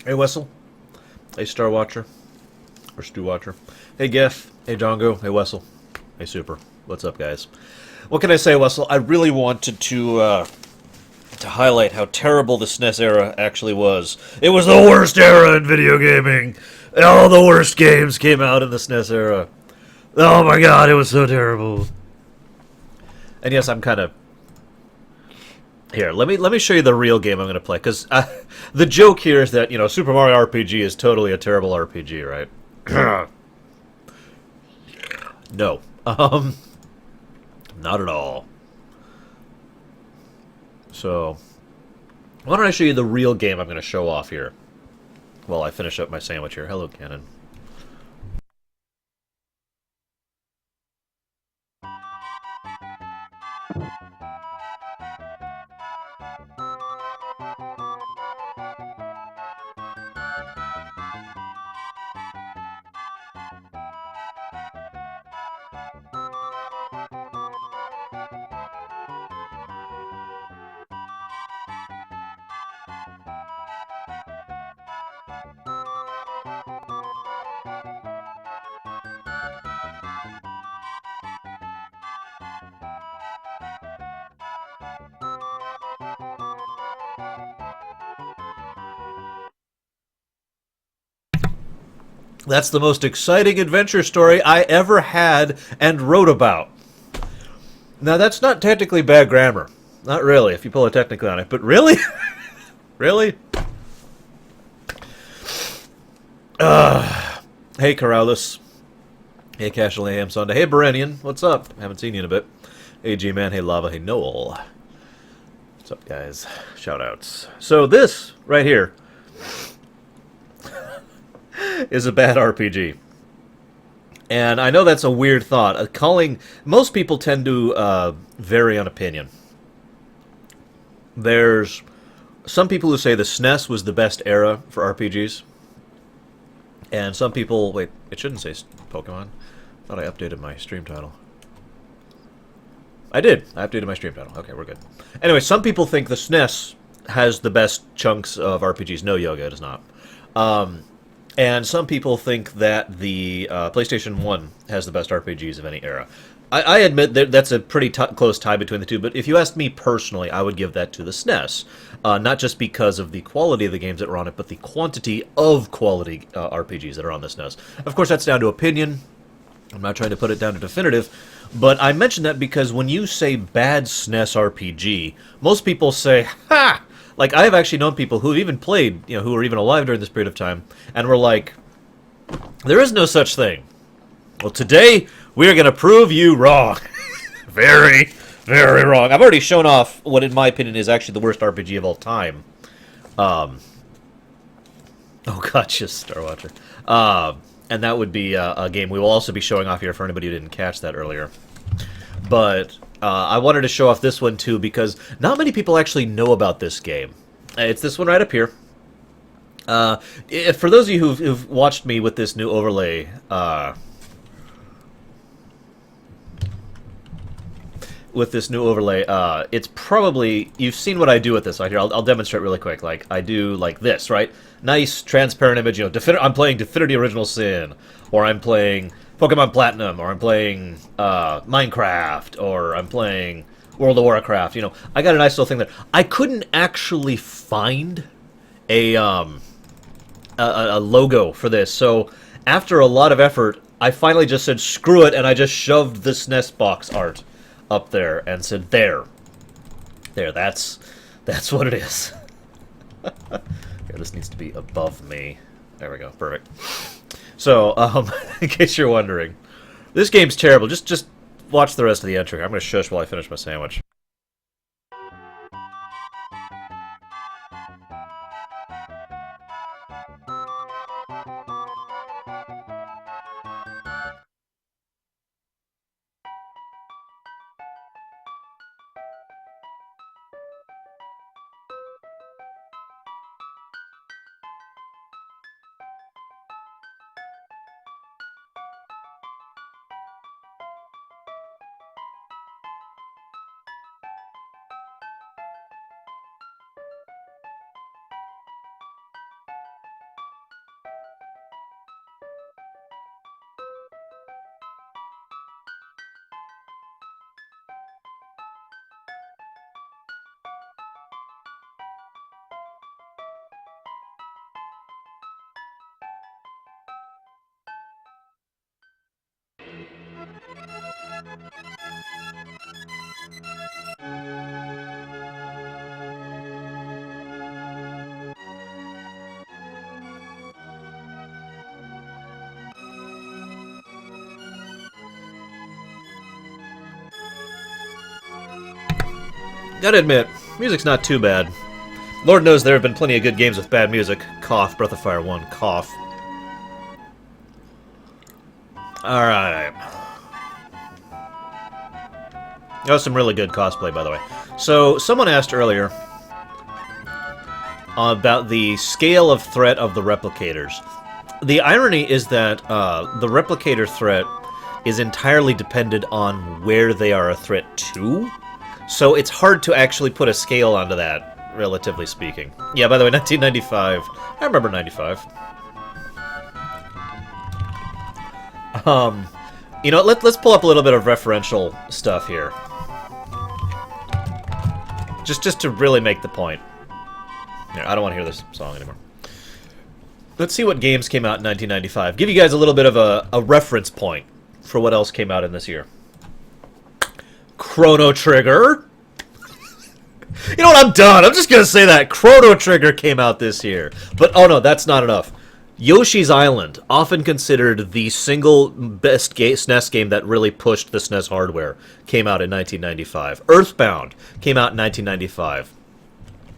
Hey Wessel. Hey Star Watcher. Or Stew Watcher. Hey Gif. Hey Django. Hey Wessel. Hey Super. What's up, guys? What can I say, Wessel? I really wanted to highlight how terrible the SNES era actually was. It was the worst era in video gaming. All the worst games came out in the SNES era. Oh my god, it was so terrible. And yes, I'm kind of here. Let me show you the real game I'm going to play because the joke here is that Super Mario RPG is totally a terrible RPG, right? No, not at all. So why don't I show you the real game I'm going to show off here while I finish up my sandwich here. Hello, Cannon. That's the most exciting adventure story I ever had and wrote about. Now, that's not technically bad grammar. Not really, if you pull it technically on it. But really? Really? Hey, Corrales. Hey, Casual AM Sunday. Hey, Berenian. What's up? Haven't seen you in a bit. Hey, G-Man. Hey, Lava. Hey, Noel. What's up, guys? Shoutouts. So this right here is a bad RPG. And I know that's a weird thought. Calling most people tend to vary on opinion. There's some people who say the SNES was the best era for RPGs, and some people wait. It shouldn't say Pokemon. I thought I updated my stream title. I did. I updated my stream title. Okay, we're good. Anyway, some people think the SNES has the best chunks of RPGs. No, Yoga, it does not. Um, And some people think that the PlayStation 1 has the best RPGs of any era. I admit that that's a pretty close tie between the two, but if you asked me personally, I would give that to the SNES. Not just because of the quality of the games that are on it, but the quantity of quality RPGs that are on the SNES. Of course, that's down to opinion. I'm not trying to put it down to definitive, but I mention that because when you say bad SNES RPG, most people say, ha! Like, I have actually known people who've even played, who were even alive during this period of time, and were like, there is no such thing. Well, today, we are going to prove you wrong. Very, very wrong. I've already shown off what, in my opinion, is actually the worst RPG of all time. Um, oh, gotcha, Star Watcher. And that would be a game we will also be showing off here for anybody who didn't catch that earlier. But I wanted to show off this one too because not many people actually know about this game. It's this one right up here. For those of you who've watched me with this new overlay, it's probably you've seen what I do with this. Right here, I'll demonstrate really quick. Like I do like this, right? Nice transparent image. I'm playing Divinity Original Sin, or I'm playing Pokemon Platinum, or I'm playing Minecraft, or I'm playing World of Warcraft. I got a nice little thing there. I couldn't actually find a a logo for this, so after a lot of effort, I finally just said screw it, and I just shoved the SNES box art up there and said there. That's what it is. Here, this needs to be above me. There we go. Perfect. So, in case you're wondering, this game's terrible. Just watch the rest of the entry. I'm going to shush while I finish my sandwich. Gotta admit, music's not too bad. Lord knows there have been plenty of good games with bad music. Cough, Breath of Fire 1, cough. Alright. That was some really good cosplay, by the way. So, someone asked earlier about the scale of threat of the replicators. The irony is that the replicator threat is entirely dependent on where they are a threat to. So it's hard to actually put a scale onto that, relatively speaking. Yeah, by the way, 1995. I remember 95. You know, let's pull up a little bit of referential stuff here. Just to really make the point. Here, I don't want to hear this song anymore. Let's see what games came out in 1995. Give you guys a little bit of a reference point for what else came out in this year. Chrono Trigger. You know what? I'm done. I'm just going to say that. Chrono Trigger came out this year. But, oh no, that's not enough. Yoshi's Island, often considered the single best SNES game that really pushed the SNES hardware, came out in 1995. Earthbound came out in 1995.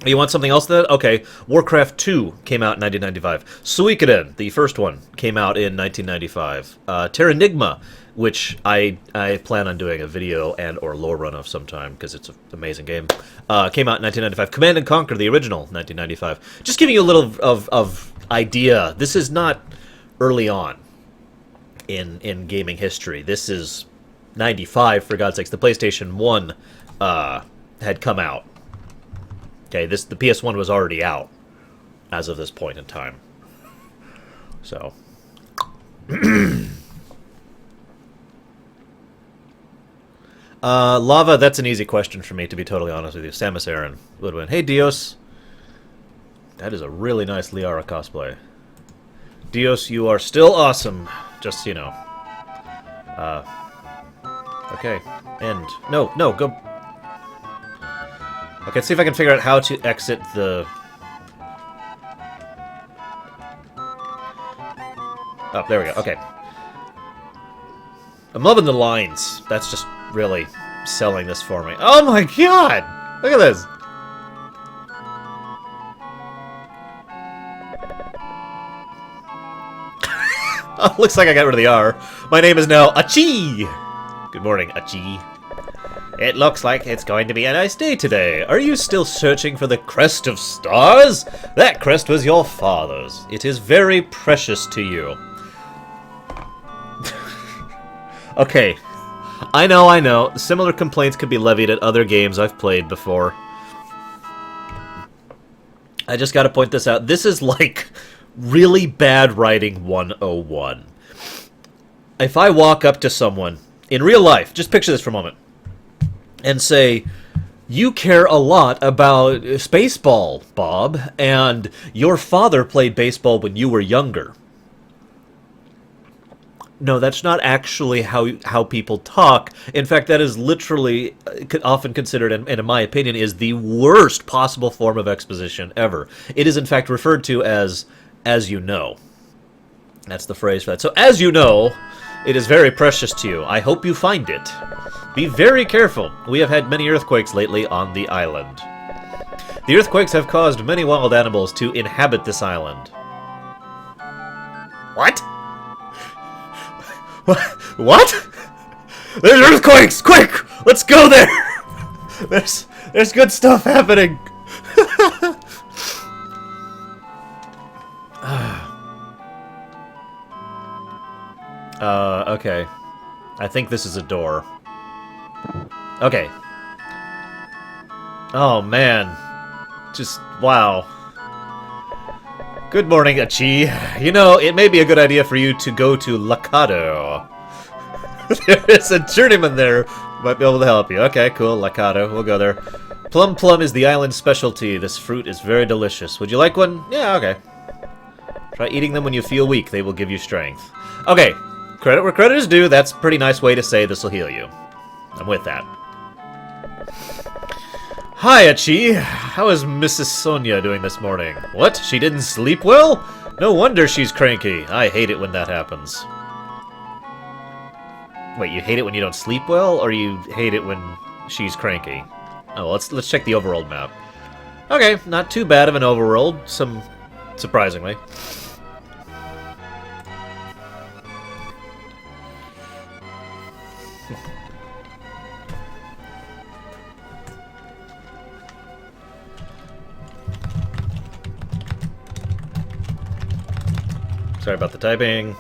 You want something else then? Okay. Warcraft 2 came out in 1995. Suikoden, the first one, came out in 1995. Terranigma, which I plan on doing a video and or Lorerunner of sometime, because it's an amazing game, came out in 1995. Command & Conquer, the original, 1995. Just giving you a little of idea. This is not early on in gaming history. This is 95, for God's sakes. The PlayStation 1 had come out. Okay, the PS1 was already out as of this point in time. So. Lava, that's an easy question for me, to be totally honest with you. Samus Aran would win. Hey, Dios. That is a really nice Liara cosplay. Dios, you are still awesome. Just so you know. Okay. End. No, go. Okay, let's see if I can figure out how to exit the... Oh, there we go. Okay. I'm loving the lines. That's just really selling this for me. Oh my god! Look at this! Oh, looks like I got rid of the R. My name is now Achi! Good morning, Achi. It looks like it's going to be a nice day today. Are you still searching for the crest of stars? That crest was your father's. It is very precious to you. Okay. I know. Similar complaints could be levied at other games I've played before. I just gotta point this out. This is like really bad writing 101. If I walk up to someone in real life, just picture this for a moment, and say, you care a lot about Spaceball, Bob, and your father played baseball when you were younger. No, that's not actually how people talk. In fact, that is literally often considered, and in my opinion, is the worst possible form of exposition ever. It is, in fact, referred to as you know. That's the phrase for that. So, as you know, it is very precious to you. I hope you find it. Be very careful. We have had many earthquakes lately on the island. The earthquakes have caused many wild animals to inhabit this island. What? What? There's earthquakes! Quick! Let's go there! There's good stuff happening! Okay. I think this is a door. Okay. Oh, man. Just, wow. Good morning, Achi. You know, it may be a good idea for you to go to Lacado. There is a journeyman there who might be able to help you. Okay, cool, Lacado. We'll go there. Plum is the island's specialty. This fruit is very delicious. Would you like one? Yeah, okay. Try eating them when you feel weak. They will give you strength. Okay. Credit where credit is due. That's a pretty nice way to say this will heal you. I'm with that. Hi, Achi. How is Mrs. Sonia doing this morning? What? She didn't sleep well? No wonder she's cranky. I hate it when that happens. Wait, you hate it when you don't sleep well, or you hate it when she's cranky? Oh, let's check the overworld map. Okay, not too bad of an overworld, surprisingly. Sorry about the typing.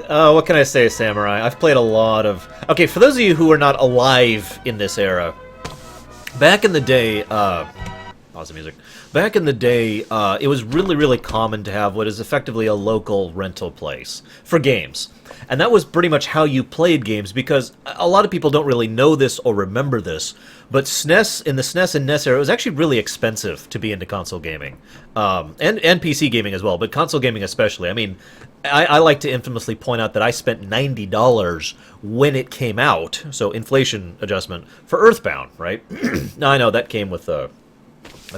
What can I say, Samurai? I've played a lot of... Okay, for those of you who are not alive in this era, back in the day, pause the music. Back in the day, it was really, really common to have what is effectively a local rental place for games. And that was pretty much how you played games, because a lot of people don't really know this or remember this, but SNES, in the SNES and NES era, it was actually really expensive to be into console gaming. And PC gaming as well, but console gaming especially. I mean, I like to infamously point out that I spent $90 when it came out, so inflation adjustment, for Earthbound, right? Now, I know that came with a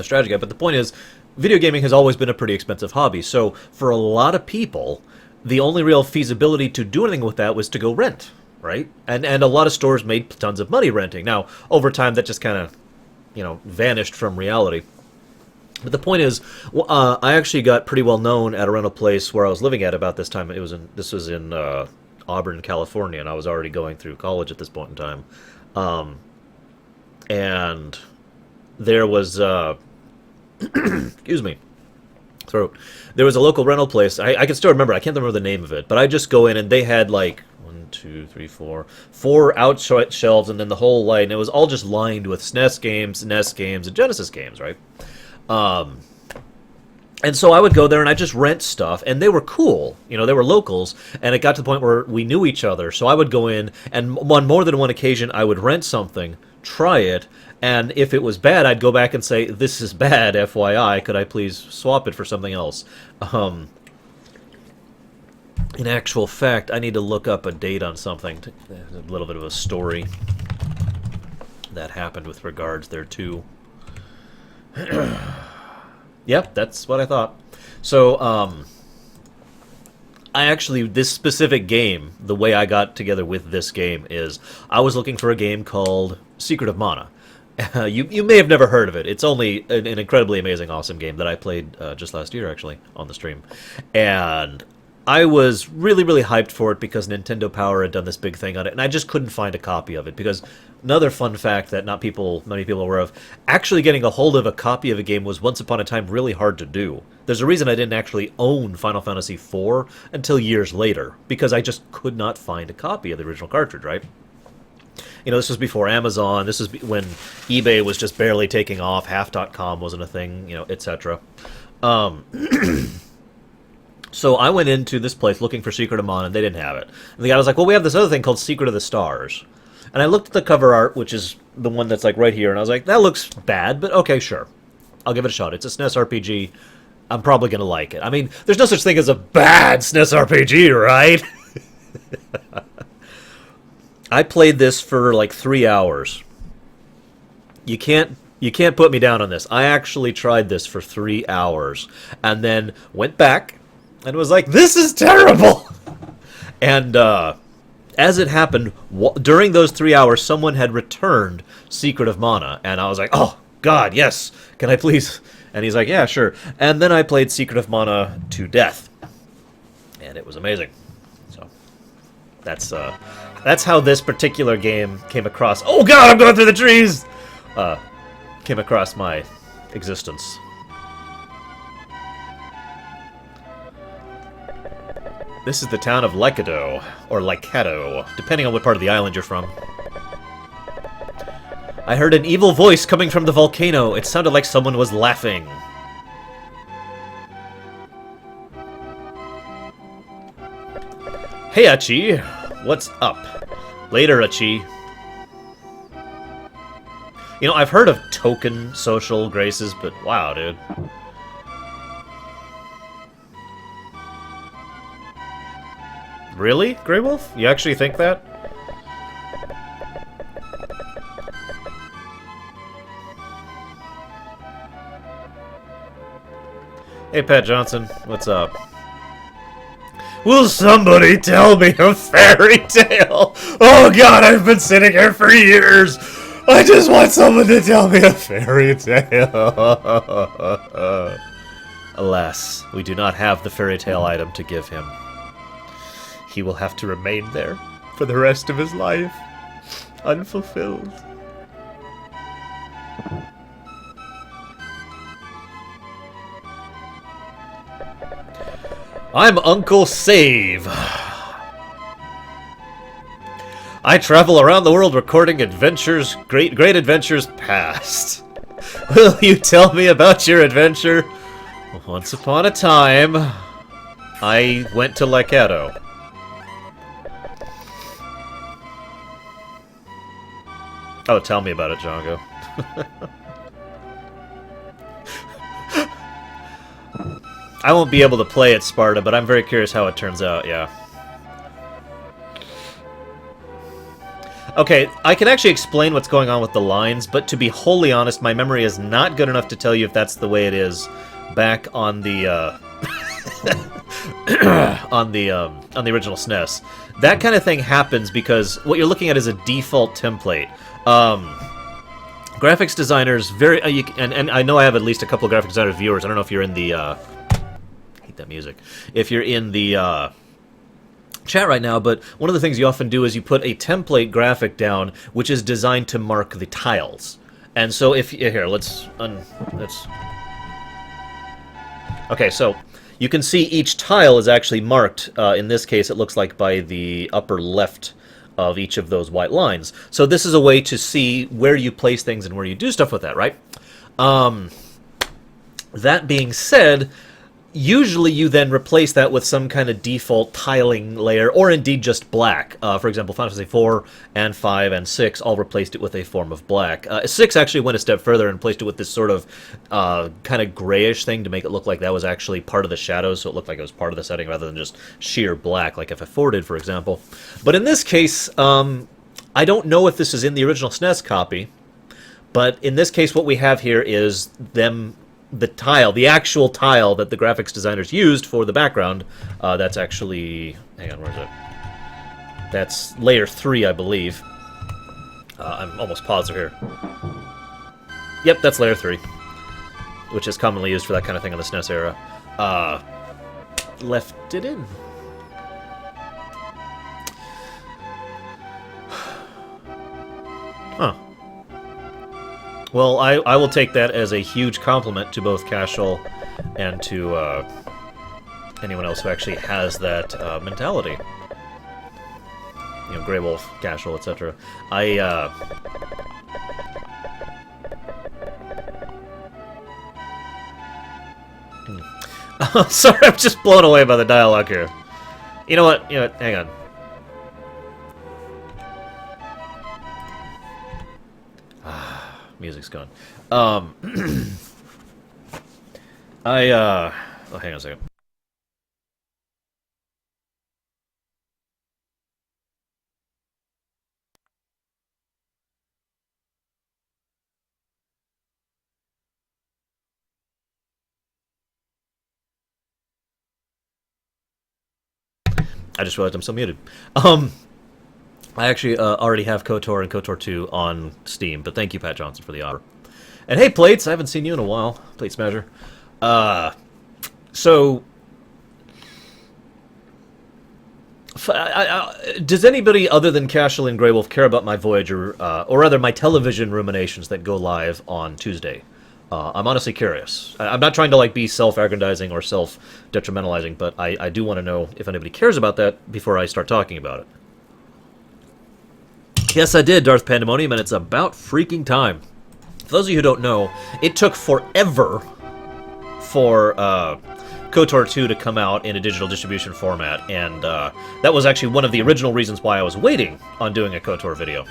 strategy guide, but the point is, video gaming has always been a pretty expensive hobby, so for a lot of people, the only real feasibility to do anything with that was to go rent, right? And a lot of stores made tons of money renting. Now, over time, that just kind of, vanished from reality. But the point is, I actually got pretty well known at a rental place where I was living at about this time. This was in Auburn, California, and I was already going through college at this point in time. And there was, excuse me, throat. There was a local rental place. I can still remember. I can't remember the name of it, but I just go in and they had like 4 out shelves, and then the whole line. It was all just lined with SNES games, NES games, and Genesis games, right? And so I would go there and I just rent stuff, and they were cool. They were locals, and it got to the point where we knew each other. So I would go in, and on more than one occasion, I would rent something, try it, and if it was bad, I'd go back and say, "This is bad, FYI. Could I please swap it for something else?" In actual fact, I need to look up a date on something. A little bit of a story that happened with regards there too. Yep, that's what I thought. So, this specific game, the way I got together with this game is, I was looking for a game called Secret of Mana. You may have never heard of it. It's only an incredibly amazing, awesome game that I played just last year, actually, on the stream. And I was really, really hyped for it because Nintendo Power had done this big thing on it, and I just couldn't find a copy of it. Because another fun fact that many people are aware of, actually getting a hold of a copy of a game was once upon a time really hard to do. There's a reason I didn't actually own Final Fantasy IV until years later, because I just could not find a copy of the original cartridge, right? This was before Amazon. This is when eBay was just barely taking off. Half.com wasn't a thing, etc. So I went into this place looking for Secret of Mana, and they didn't have it. And the guy was like, well, we have this other thing called Secret of the Stars. And I looked at the cover art, which is the one that's like right here, and I was like, that looks bad, but okay, sure. I'll give it a shot. It's a SNES RPG. I'm probably going to like it. I mean, there's no such thing as a bad SNES RPG, right? I played this for like 3 hours. You can't put me down on this. I actually tried this for 3 hours, and then went back, and was like, this is terrible! And, as it happened, during those 3 hours, someone had returned Secret of Mana, and I was like, oh, God, yes, can I please? And he's like, yeah, sure. And then I played Secret of Mana to death, and it was amazing. So, that's how this particular game came across. Oh, God, I'm going through the trees! Came across my existence. This is the town of Lycado, or Lycado, depending on what part of the island you're from. I heard an evil voice coming from the volcano. It sounded like someone was laughing. Hey, Achi. What's up? Later, Achi. You know, I've heard of token social graces, but wow, dude. Really, Grey Wolf? You actually think that? Hey, Pat Johnson. What's up? Will somebody tell me a fairy tale? Oh god, I've been sitting here for years! I just want someone to tell me a fairy tale. Alas, we do not have the fairy tale item to give him. He will have to remain there for the rest of his life, unfulfilled. I'm Uncle Save. I travel around the world recording adventures, great adventures past. Will you tell me about your adventure? Once upon a time, I went to Lakato. Oh, tell me about it, Django. I won't be able to play at Sparta, but I'm very curious how it turns out, yeah. Okay, I can actually explain what's going on with the lines, but to be wholly honest, my memory is not good enough to tell you if that's the way it is back on the, on the original SNES. That kind of thing happens because what you're looking at is a default template. Graphics designers, and I know I have at least a couple of graphic designers viewers. I don't know if you're in the, I hate that music. If you're in the, chat right now, but one of the things you often do is you put a template graphic down which is designed to mark the tiles. And so if here, let's okay, so you can see each tile is actually marked. In this case, it looks like by the upper left of each of those white lines. So this is a way to see where you place things and where you do stuff with that, right? That being said, usually you then replace that with some kind of default tiling layer, or indeed just black. For example, Final Fantasy 4 and 5 and 6 all replaced it with a form of black. 6 actually went a step further and placed it with this sort of kind of grayish thing to make it look like that was actually part of the shadows, so it looked like it was part of the setting rather than just sheer black, like FF4 did, for example. But in this case, I don't know if this is in the original SNES copy, but in this case what we have here is the actual tile that the graphics designers used for the background. That's actually, hang on, where is it? That's layer 3, I believe. I'm almost positive here. Yep, that's layer 3, which is commonly used for that kind of thing on the SNES era. Left it in. Huh. Well, I will take that as a huge compliment to both Cashel and to anyone else who actually has that mentality. You know, Grey Wolf, Cashel, etc. Sorry, I'm just blown away by the dialogue here. You know what? Hang on. Music's gone. Oh, hang on a second. I just realized I'm still muted. I actually already have KOTOR and KOTOR 2 on Steam, but thank you, Pat Johnson, for the offer. And hey, Plates, I haven't seen you in a while. Plate Smasher. So, does anybody other than Cashel and Grey Wolf care about my Voyager, or rather my television ruminations that go live on Tuesday? I'm honestly curious. I'm not trying to like be self-aggrandizing or self-detrimentalizing, but I do want to know if anybody cares about that before I start talking about it. Yes, I did, Darth Pandemonium, and it's about freaking time. For those of you who don't know, it took forever for KOTOR 2 to come out in a digital distribution format, and that was actually one of the original reasons why I was waiting on doing a KOTOR video.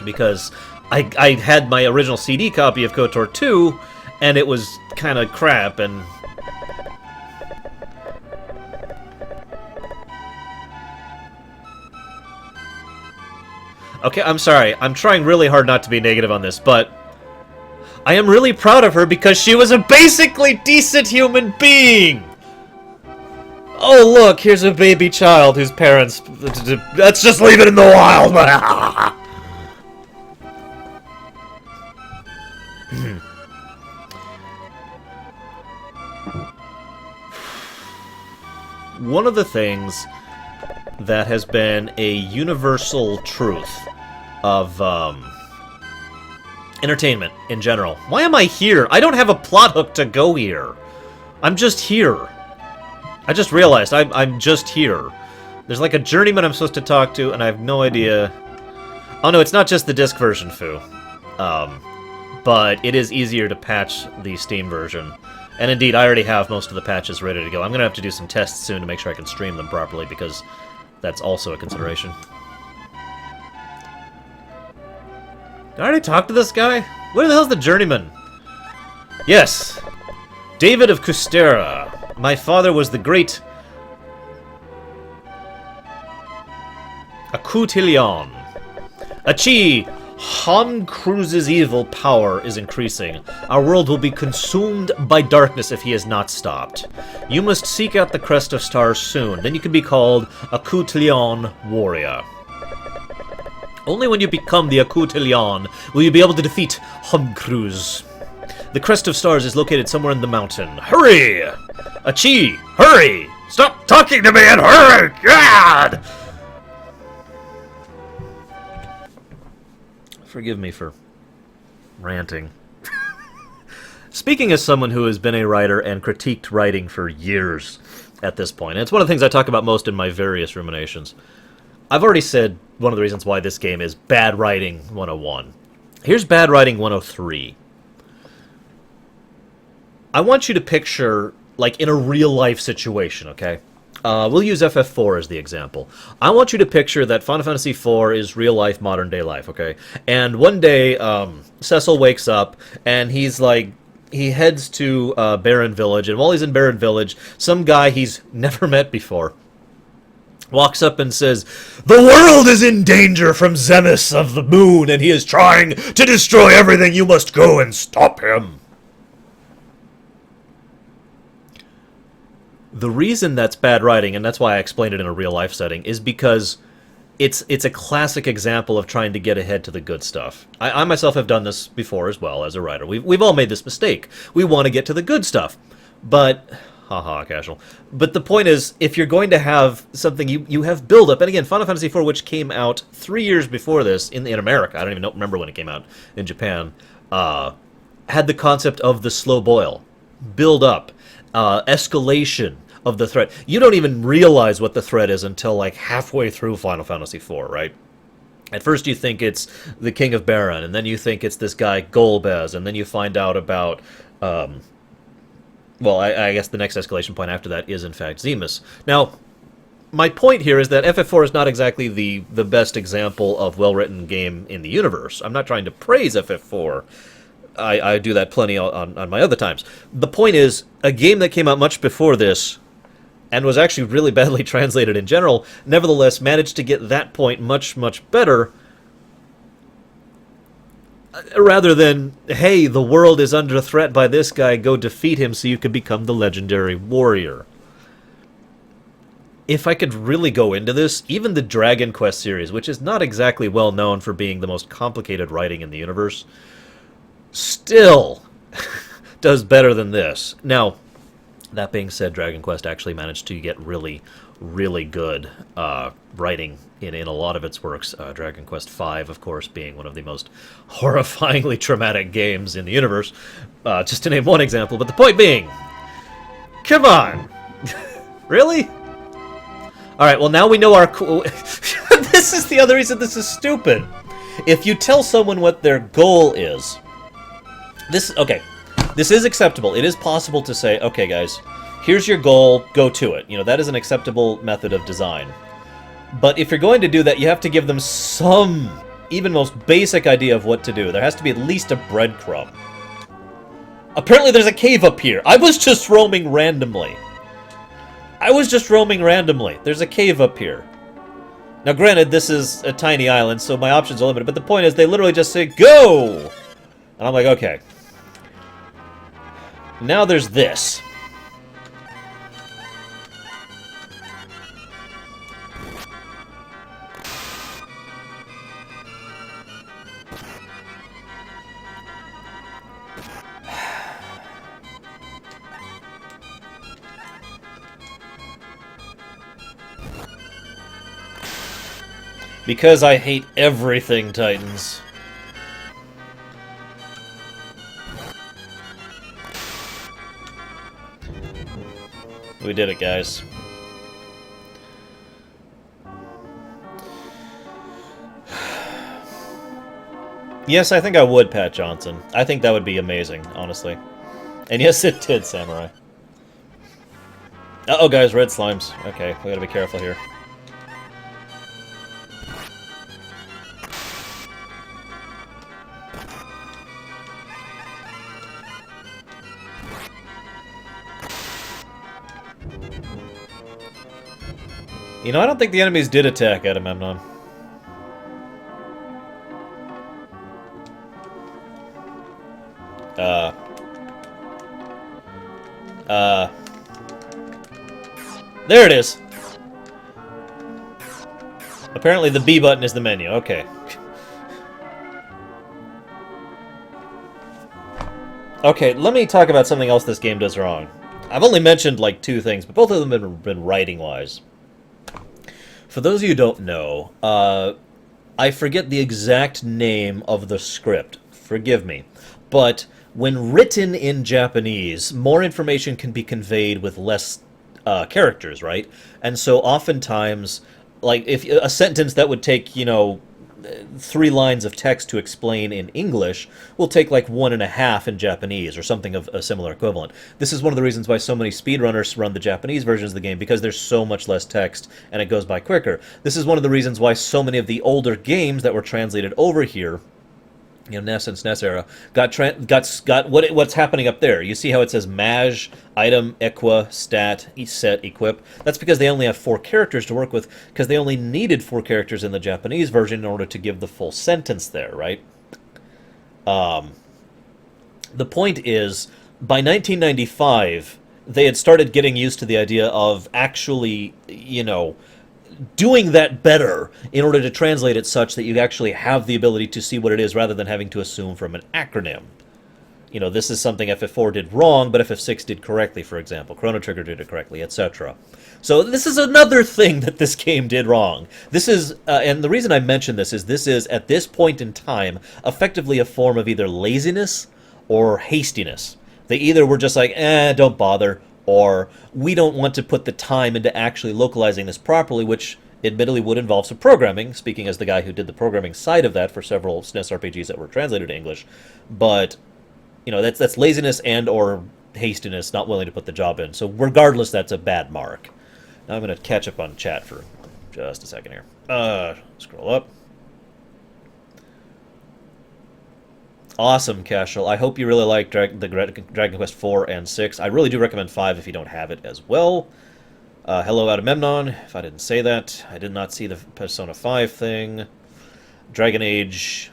Because I had my original CD copy of KOTOR 2, and it was kind of crap, and... Okay, I'm sorry. I'm trying really hard not to be negative on this, but I am really proud of her because she was a basically decent human being! Oh, look, here's a baby child whose parents... Let's just leave it in the wild! One of the things that has been a universal truth of entertainment in general. Why am I here? I don't have a plot hook to go here. I'm just here. I just realized I'm just here. There's like a journeyman I'm supposed to talk to, and I have no idea... Oh no, it's not just the disc version, Foo. But it is easier to patch the Steam version. And indeed, I already have most of the patches ready to go. I'm going to have to do some tests soon to make sure I can stream them properly, because that's also a consideration. Did I already talk to this guy? Where the hell's the journeyman? Yes. David of Custera. My father was the great Akutilion. Achi! Han Cruz's evil power is increasing. Our world will be consumed by darkness if he is not stopped. You must seek out the Crest of Stars soon. Then you can be called Akutilion Warrior. Only when you become the Akutilion will you be able to defeat Han Cruz. The Crest of Stars is located somewhere in the mountain. Hurry! Achi! Hurry! Stop talking to me and hurry! God! Forgive me for ranting. Speaking as someone who has been a writer and critiqued writing for years at this point, and it's one of the things I talk about most in my various ruminations, I've already said one of the reasons why this game is Bad Writing 101. Here's Bad Writing 103. I want you to picture, like, in a real-life situation, okay? We'll use FF4 as the example. I want you to picture that Final Fantasy IV is real-life, modern-day life, okay? And one day, Cecil wakes up, and he's like... He heads to Barren Village, and while he's in Barren Village, some guy he's never met before walks up and says, "The world is in danger from Zemus of the Moon, and he is trying to destroy everything. You must go and stop him." The reason that's bad writing, and that's why I explained it in a real-life setting, is because it's a classic example of trying to get ahead to the good stuff. I myself have done this before as well as a writer. We've all made this mistake. We want to get to the good stuff. But, haha, casual. But the point is, if you're going to have something, you have build-up. And again, Final Fantasy IV, which came out 3 years before this in America, I don't even remember when it came out in Japan, had the concept of the slow boil. Build up. Escalation of the threat. You don't even realize what the threat is until like halfway through Final Fantasy IV, right? At first you think it's the King of Baron, and then you think it's this guy Golbez, and then you find out about, well, I guess the next escalation point after that is in fact Zemus. Now, my point here is that FF4 is not exactly the best example of well-written game in the universe. I'm not trying to praise FF4. I do that plenty on my other times. The point is, a game that came out much before this, and was actually really badly translated in general, nevertheless managed to get that point much, much better, rather than, hey, the world is under threat by this guy, go defeat him so you can become the legendary warrior. If I could really go into this, even the Dragon Quest series, which is not exactly well known for being the most complicated writing in the universe, still does better than this. Now, that being said, Dragon Quest actually managed to get really, really good writing in a lot of its works. Dragon Quest V, of course, being one of the most horrifyingly traumatic games in the universe, just to name one example. But the point being, come on! Really? Alright, well now we know our... This is the other reason this is stupid. If you tell someone what their goal is... Okay, this is acceptable. It is possible to say, okay guys, Here's your goal, go to it. You know, that is an acceptable method of design. But if you're going to do that, you have to give them some, even most basic idea of what to do. There has to be at least a breadcrumb. Apparently there's a cave up here. I was just roaming randomly. There's a cave up here. Now, granted, this is a tiny island, so my options are limited, but the point is they literally just say, go! And I'm like, okay. Now there's this. Because I hate everything, Titans. We did it, guys. Yes, I think I would, Pat Johnson. I think that would be amazing, honestly. And yes, it did, Samurai. Uh-oh, guys, red slimes. Okay, we gotta be careful here. You know, I don't think the enemies did attack Agamemnon. There it is! Apparently the B button is the menu, okay. Okay, let me talk about something else this game does wrong. I've only mentioned, like, 2 things, but both of them have been writing-wise. For those of you who don't know, I forget the exact name of the script. Forgive me. But when written in Japanese, more information can be conveyed with less characters, right? And so oftentimes, like, if a sentence that would take, you know, 3 lines of text to explain in English will take like 1.5 in Japanese or something of a similar equivalent. This is one of the reasons why so many speedrunners run the Japanese versions of the game, because there's so much less text and it goes by quicker. This is one of the reasons why so many of the older games that were translated over here, you know, NES and SNES era, got what's happening up there. You see how it says Maj, item, equa, stat, set, equip? That's because they only have 4 characters to work with, because they only needed 4 characters in the Japanese version in order to give the full sentence there, right? The point is, by 1995, they had started getting used to the idea of actually, you know, doing that better in order to translate it such that you actually have the ability to see what it is rather than having to assume from an acronym. You know, this is something FF4 did wrong, but FF6 did correctly, for example. Chrono Trigger did it correctly, etc. So this is another thing that this game did wrong. This is, and the reason I mention this, at this point in time, effectively a form of either laziness or hastiness. They either were just like, don't bother, or we don't want to put the time into actually localizing this properly, which admittedly would involve some programming, speaking as the guy who did the programming side of that for several SNES RPGs that were translated to English. But, you know, that's laziness and or hastiness, not willing to put the job in. So regardless, that's a bad mark. Now I'm going to catch up on chat for just a second here. Scroll up. Awesome, Cashel. I hope you really like Dragon Quest 4 and 6. I really do recommend 5 if you don't have it as well. Hello, Agamemnon. If I didn't say that, I did not see the Persona 5 thing. Dragon Age.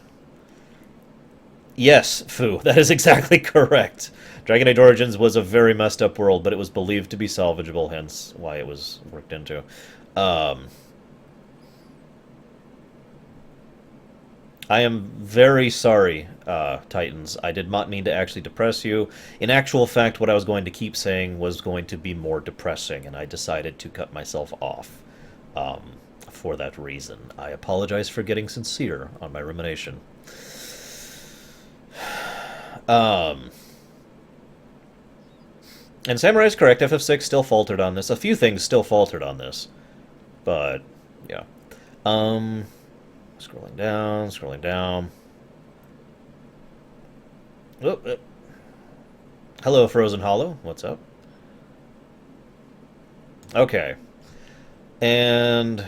Yes, Fu, that is exactly correct. Dragon Age Origins was a very messed up world, but it was believed to be salvageable, hence why it was worked into. I am very sorry, Titans. I did not mean to actually depress you. In actual fact, what I was going to keep saying was going to be more depressing, and I decided to cut myself off for that reason. I apologize for getting sincere on my rumination. And Samurai is correct. FF6 still faltered on this. A few things still faltered on this. But, yeah. Scrolling down, scrolling down. Oh, Hello, Frozen Hollow. What's up? Okay. And...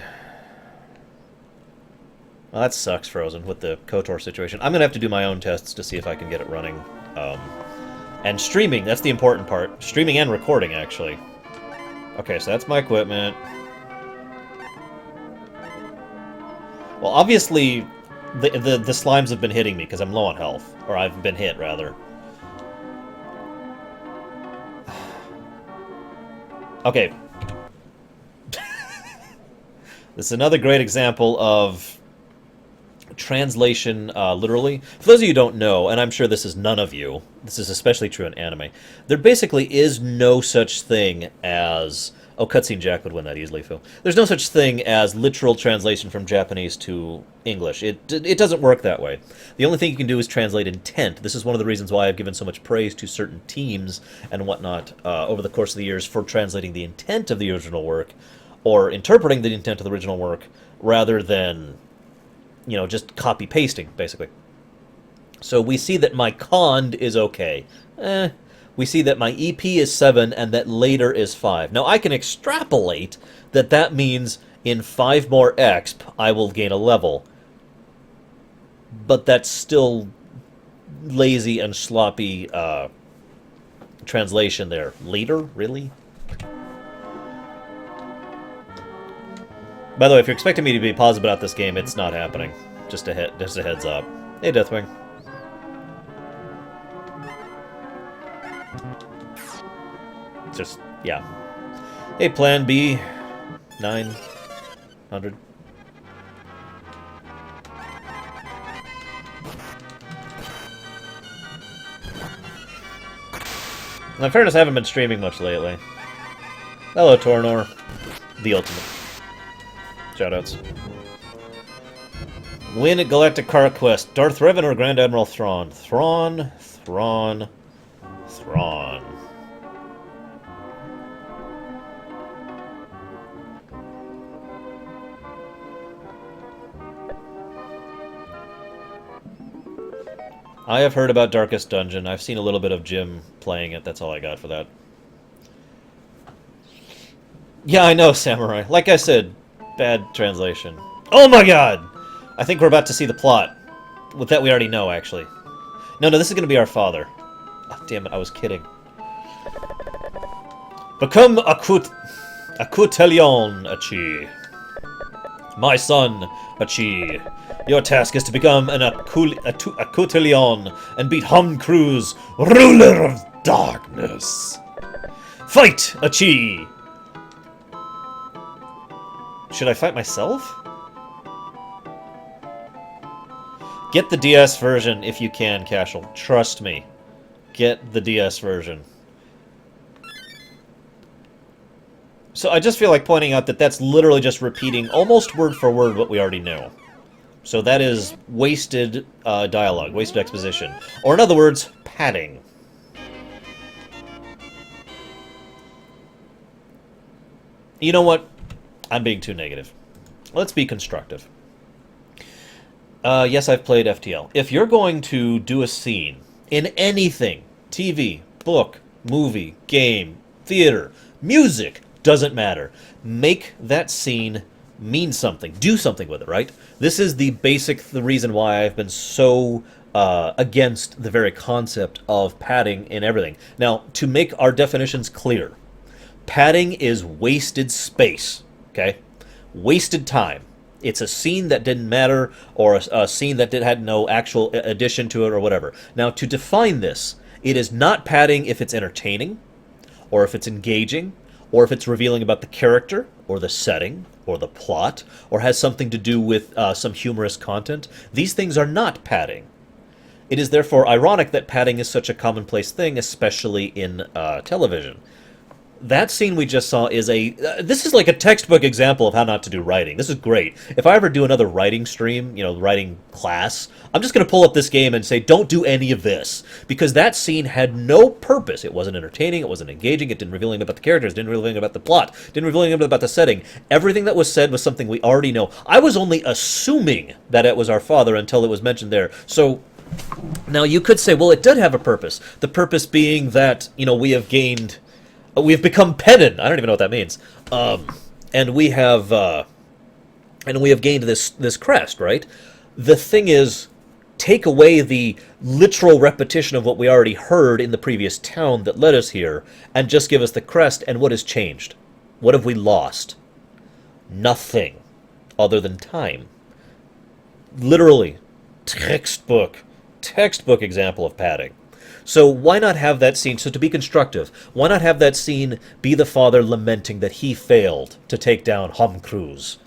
well, that sucks, Frozen, with the KOTOR situation. I'm going to have to do my own tests to see if I can get it running. And streaming, that's the important part. Streaming and recording, actually. Okay, so that's my equipment. Well, obviously, the slimes have been hitting me because I'm low on health. Or I've been hit, rather. Okay. This is another great example of translation literally. For those of you who don't know, and I'm sure this is none of you, this is especially true in anime, there basically is no such thing as... oh, Cutscene Jack would win that easily, Phil. There's no such thing as literal translation from Japanese to English. It doesn't work that way. The only thing you can do is translate intent. This is one of the reasons why I've given so much praise to certain teams and whatnot over the course of the years for translating the intent of the original work, or interpreting the intent of the original work, rather than, you know, just copy-pasting, basically. So we see that my cond is okay. We see that my EP is 7 and that later is 5. Now, I can extrapolate that that means in 5 more exp, I will gain a level. But that's still lazy and sloppy translation there. Later? Really? By the way, if you're expecting me to be positive about this game, it's not happening. Just a heads up. Hey, Deathwing. Just, yeah. Hey, Plan B. 900. In fairness, I haven't been streaming much lately. Hello, Tornor. The ultimate. Shoutouts. Win at Galactic Conquest. Darth Revan or Grand Admiral Thrawn? Thrawn. I have heard about Darkest Dungeon. I've seen a little bit of Jim playing it. That's all I got for that. Yeah, I know, Samurai. Like I said, bad translation. Oh my god! I think we're about to see the plot. With that, we already know, actually. No, this is going to be our father. Oh, damn it, I was kidding. Become Akutelion, Achi. My son, Achi. Your task is to become an Akutelion and beat Hum Cruz, ruler of darkness. Fight, Achi! Should I fight myself? Get the DS version if you can, Cashel. Trust me. Get the DS version. So I just feel like pointing out that that's literally just repeating almost word for word what we already know. So that is wasted dialogue, wasted exposition. Or in other words, padding. You know what? I'm being too negative. Let's be constructive. Yes, I've played FTL. If you're going to do a scene in anything, TV, book, movie, game, theater, music, doesn't matter. Make that scene mean something. Do something with it, right? This is the reason why I've been so against the very concept of padding in everything. Now, to make our definitions clear, padding is wasted space, okay? Wasted time. It's a scene that didn't matter, or a scene that had no actual addition to it, or whatever. Now, to define this, it is not padding if it's entertaining, or if it's engaging, or if it's revealing about the character, or the setting, or the plot, or has something to do with some humorous content. These things are not padding. It is therefore ironic that padding is such a commonplace thing, especially in television. That scene we just saw is this is like a textbook example of how not to do writing. This is great. If I ever do another writing stream, writing class, I'm just going to pull up this game and say, don't do any of this. Because that scene had no purpose. It wasn't entertaining, it wasn't engaging, it didn't reveal anything about the characters, didn't reveal anything about the plot, didn't reveal anything about the setting. Everything that was said was something we already know. I was only assuming that it was our father until it was mentioned there. So, now you could say, well, it did have a purpose. The purpose being that, we have gained... We've become Pennon. I don't even know what that means. And we have gained this crest, right? The thing is, take away the literal repetition of what we already heard in the previous town that led us here, and just give us the crest, and what has changed? What have we lost? Nothing, other than time. Literally, textbook example of padding. So why not have that scene, so to be constructive, why not have that scene be the father lamenting that he failed to take down Tom Cruise?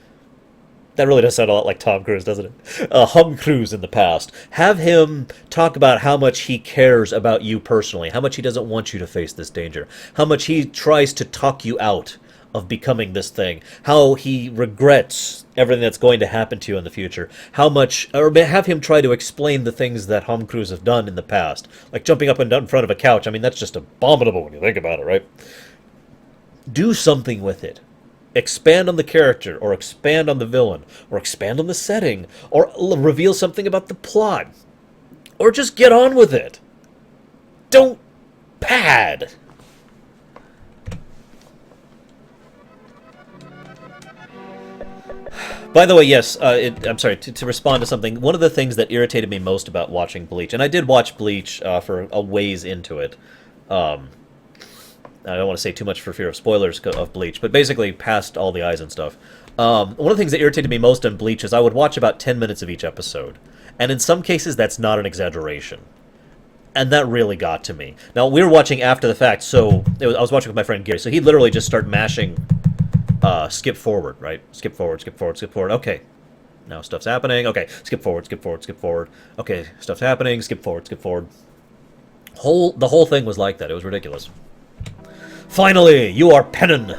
That really does sound a lot like Tom Cruise, doesn't it? Tom Cruise in the past. Have him talk about how much he cares about you personally, how much he doesn't want you to face this danger, how much he tries to talk you out of becoming this thing, how he regrets everything that's going to happen to you in the future, how much, or have him try to explain the things that Tom Cruise have done in the past, like jumping up and down in front of a couch. I mean, that's just abominable when you think about it, right? Do something with it. Expand on the character, or expand on the villain, or expand on the setting, or reveal something about the plot, or just get on with it. Don't pad. By the way, yes, I'm sorry, to respond to something, one of the things that irritated me most about watching Bleach, and I did watch Bleach for a ways into it, I don't want to say too much for fear of spoilers of Bleach, but basically past all the eyes and stuff. One of the things that irritated me most on Bleach is I would watch about 10 minutes of each episode. And in some cases, that's not an exaggeration. And that really got to me. Now, we were watching after the fact, so I was watching with my friend Gary, so he'd literally just start mashing skip forward, right? Skip forward, skip forward, skip forward. Okay. Now stuff's happening. Okay, skip forward, skip forward, skip forward. Okay, stuff's happening. Skip forward, skip forward. The whole thing was like that. It was ridiculous. Finally, you are Pennon.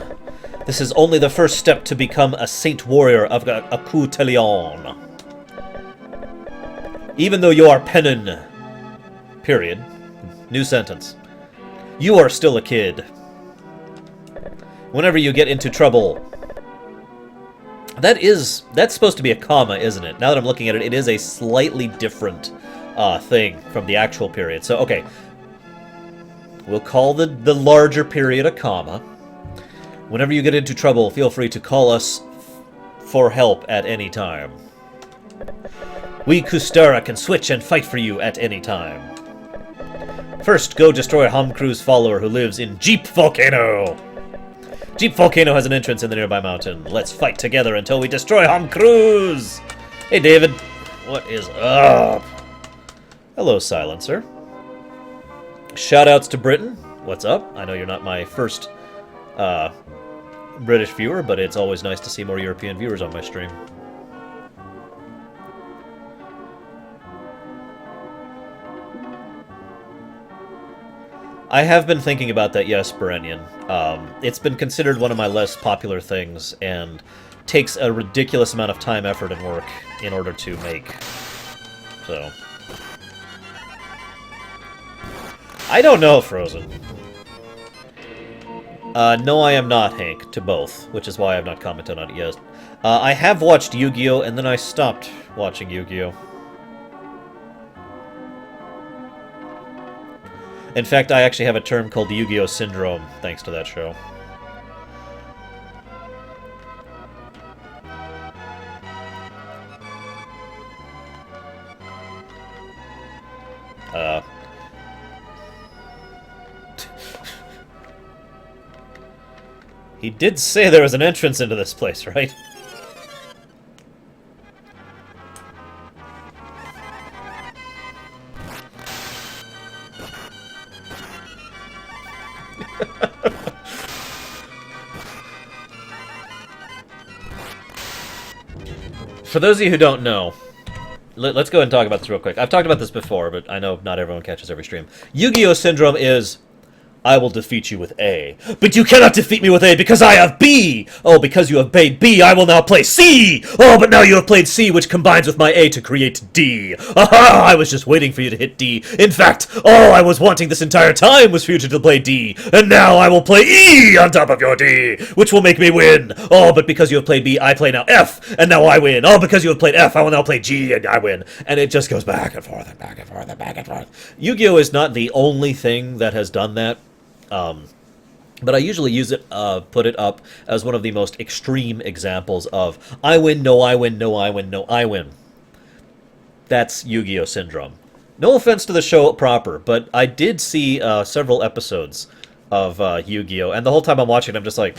This is only the first step to become a saint warrior of Akutelion. Even though you are Pennon. Period. New sentence. You are still a kid. Whenever you get into trouble. That's supposed to be a comma, isn't it? Now that I'm looking at it, it is a slightly different thing from the actual period. So, okay. We'll call the larger period a comma. Whenever you get into trouble, feel free to call us for help at any time. We Kustara can switch and fight for you at any time. First, go destroy Hamkru's follower who lives in Jeep Volcano. Jeep Volcano has an entrance in the nearby mountain. Let's fight together until we destroy Hamkru's. Hey, David. What is up? Hello, Silencer. Shoutouts to Britain. What's up? I know you're not my first British viewer, but it's always nice to see more European viewers on my stream. I have been thinking about that, yes, Berenian. It's been considered one of my less popular things, and takes a ridiculous amount of time, effort, and work in order to make. So... I don't know, Frozen. No, I am not, Hank, to both, which is why I have not commented on it yet. I have watched Yu-Gi-Oh! And then I stopped watching Yu-Gi-Oh! In fact, I actually have a term called Yu-Gi-Oh! Syndrome, thanks to that show. He did say there was an entrance into this place, right? For those of you who don't know, let's go ahead and talk about this real quick. I've talked about this before, but I know not everyone catches every stream. Yu-Gi-Oh! Syndrome is... I will defeat you with A. But you cannot defeat me with A because I have B! Oh, because you have played B, I will now play C! Oh, but now you have played C, which combines with my A to create D. Aha! I was just waiting for you to hit D. In fact, all I was wanting this entire time was for you to play D. And now I will play E on top of your D, which will make me win. Oh, but because you have played B, I play now F, and now I win. Oh, because you have played F, I will now play G, and I win. And it just goes back and forth and back and forth and back and forth. Yu-Gi-Oh! Is not the only thing that has done that. But I usually use it, put it up as one of the most extreme examples of I win, no I win, no I win, no I win. That's Yu-Gi-Oh! Syndrome. No offense to the show proper, but I did see several episodes of Yu-Gi-Oh! And the whole time I'm watching, I'm just like,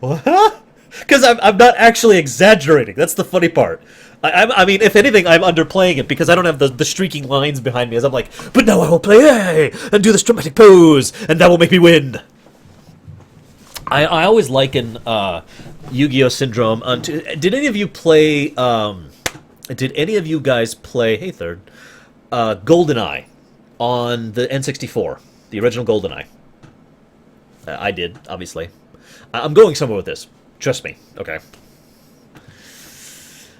what? Because I'm not actually exaggerating. That's the funny part. I mean, if anything, I'm underplaying it because I don't have the streaking lines behind me as I'm like, but now I will play A and do this dramatic pose, and that will make me win. I always liken Yu-Gi-Oh! Syndrome onto... Did any of you play... did any of you guys play... Hey, Third. GoldenEye on the N64. The original GoldenEye. I did, obviously. I'm going somewhere with this. Trust me. Okay.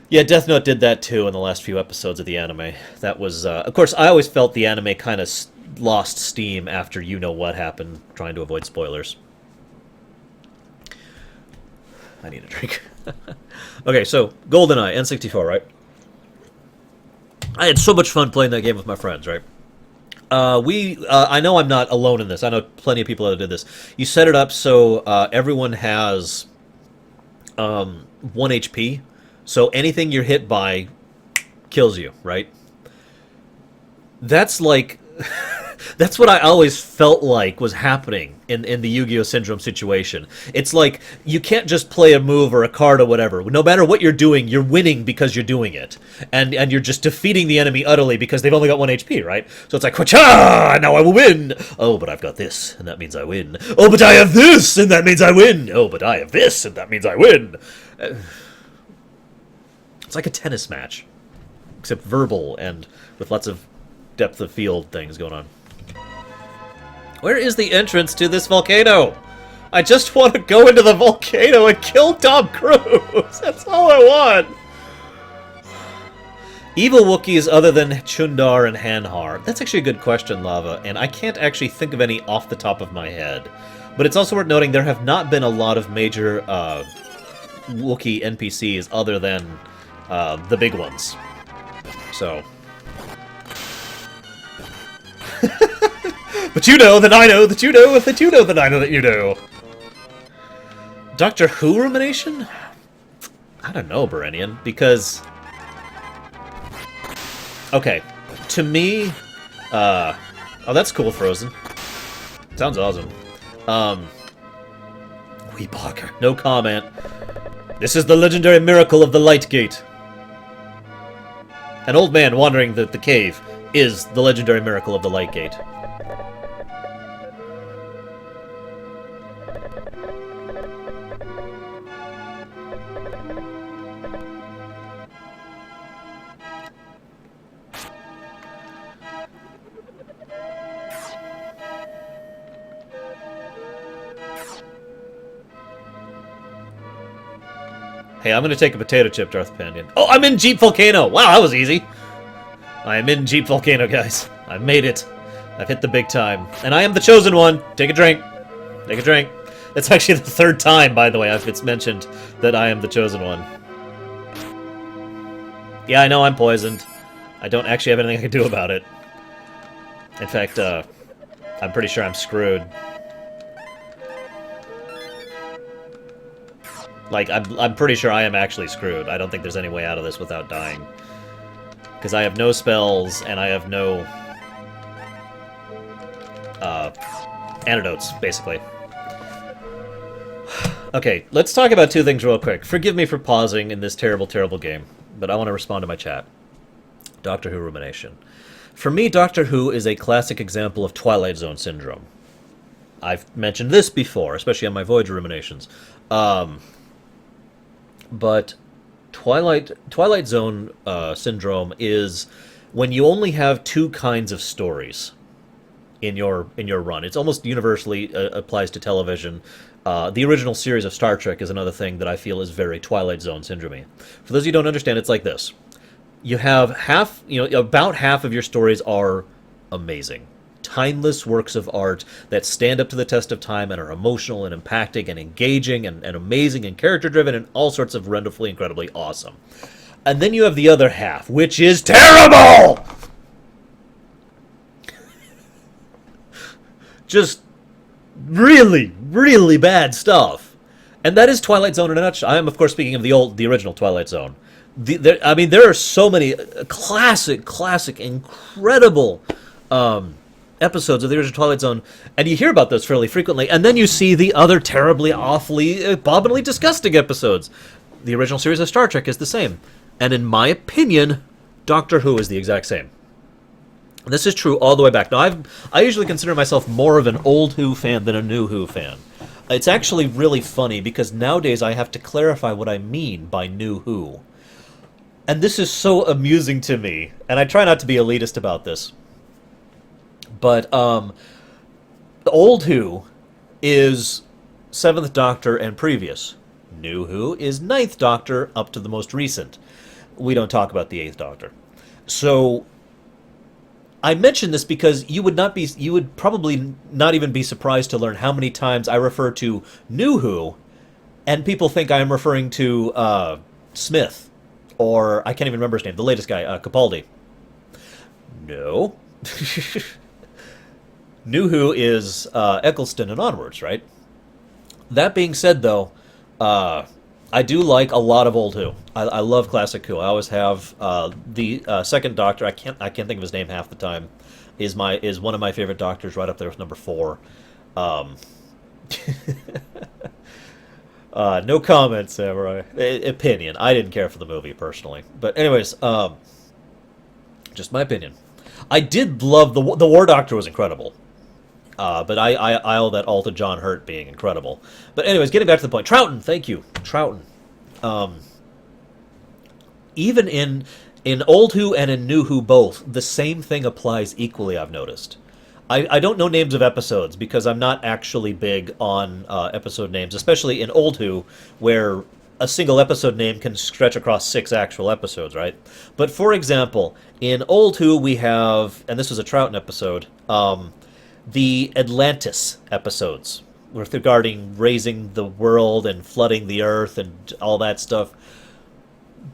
Yeah, Death Note did that too in the last few episodes of the anime. That was, of course, I always felt the anime kind of lost steam after you know what happened, trying to avoid spoilers. I need a drink. Okay, so GoldenEye, N64, right? I had so much fun playing that game with my friends, right? I know I'm not alone in this. I know plenty of people that did this. You set it up so everyone has 1 HP. So anything you're hit by kills you, right? That's like... that's what I always felt like was happening in the Yu-Gi-Oh! Syndrome situation. It's like, you can't just play a move or a card or whatever. No matter what you're doing, you're winning because you're doing it. And you're just defeating the enemy utterly because they've only got 1 HP, right? So it's like, Kwacha! Now I will win! Oh, but I've got this, and that means I win. Oh, but I have this, and that means I win! Oh, but I have this, and that means I win! It's like a tennis match, except verbal and with lots of depth of field things going on. Where is the entrance to this volcano? I just want to go into the volcano and kill Tom Cruise. That's all I want. Evil Wookiees other than Chundar and Hanhar. That's actually a good question, Lava, and I can't actually think of any off the top of my head. But it's also worth noting there have not been a lot of major Wookiee NPCs other than the big ones. So. But you know that I know that you know that you know that I know that you know. Doctor Who rumination? I don't know, Berenian, because... Okay, to me... oh, that's cool, Frozen. Sounds awesome. Weebalker. No comment. This is the legendary miracle of the Light Gate. An old man wandering the cave is the legendary miracle of the Light Gate. Hey, I'm gonna take a potato chip, Darth Pandian. Oh, I'm in Jeep Volcano! Wow, that was easy! I am in Jeep Volcano, guys. I've made it. I've hit the big time. And I am the chosen one! Take a drink. Take a drink. That's actually the 3rd time, by the way, it's mentioned that I am the chosen one. Yeah, I know I'm poisoned. I don't actually have anything I can do about it. In fact, I'm pretty sure I'm screwed. Like, I'm pretty sure I am actually screwed. I don't think there's any way out of this without dying. Because I have no spells, and I have no... antidotes, basically. Okay, let's talk about 2 things real quick. Forgive me for pausing in this terrible, terrible game, but I want to respond to my chat. Doctor Who rumination. For me, Doctor Who is a classic example of Twilight Zone syndrome. I've mentioned this before, especially on my Voyager ruminations. But Twilight Zone syndrome is when you only have 2 kinds of stories in your run. It's almost universally applies to television. The original series of Star Trek is another thing that I feel is very Twilight Zone syndrome-y. For those of you who don't understand, it's like this: you have about half of your stories are amazing, timeless works of art that stand up to the test of time and are emotional and impacting and engaging and amazing and character-driven and all sorts of wonderfully, incredibly awesome. And then you have the other half, which is terrible! Just Really, really bad stuff. And that is Twilight Zone in a nutshell. I am, of course, speaking of the original Twilight Zone. I mean, there are so many classic, incredible episodes of the original Twilight Zone, and you hear about those fairly frequently, and then you see the other terribly, awfully, abominably disgusting episodes. The original series of Star Trek is the same. And in my opinion, Doctor Who is the exact same. This is true all the way back. Now, I usually consider myself more of an old Who fan than a new Who fan. It's actually really funny because nowadays I have to clarify what I mean by new Who. And this is so amusing to me, and I try not to be elitist about this. But the old Who is 7th Doctor and previous. New Who is 9th Doctor up to the most recent. We don't talk about the 8th Doctor. So I mention this because you would probably not even be surprised to learn how many times I refer to New Who, and people think I am referring to Smith, or I can't even remember his name, the latest guy, Capaldi. No. New Who is Eccleston and onwards, right? That being said, though, I do like a lot of old Who. I love classic Who. I always have. The second Doctor, I can't think of his name half the time, is one of my favorite Doctors, right up there with number 4. No comments, Samurai. Opinion. I didn't care for the movie personally, but anyways, just my opinion. I did love the War Doctor was incredible. But I owe that all to John Hurt being incredible. But anyways, getting back to the point. Troughton, thank you. Troughton. Even in Old Who and in New Who both, the same thing applies equally, I've noticed. I don't know names of episodes because I'm not actually big on episode names, especially in Old Who, where a single episode name can stretch across 6 actual episodes, right? But for example, in Old Who we have, and this was a Troughton episode, the Atlantis episodes regarding raising the world and flooding the earth and all that stuff.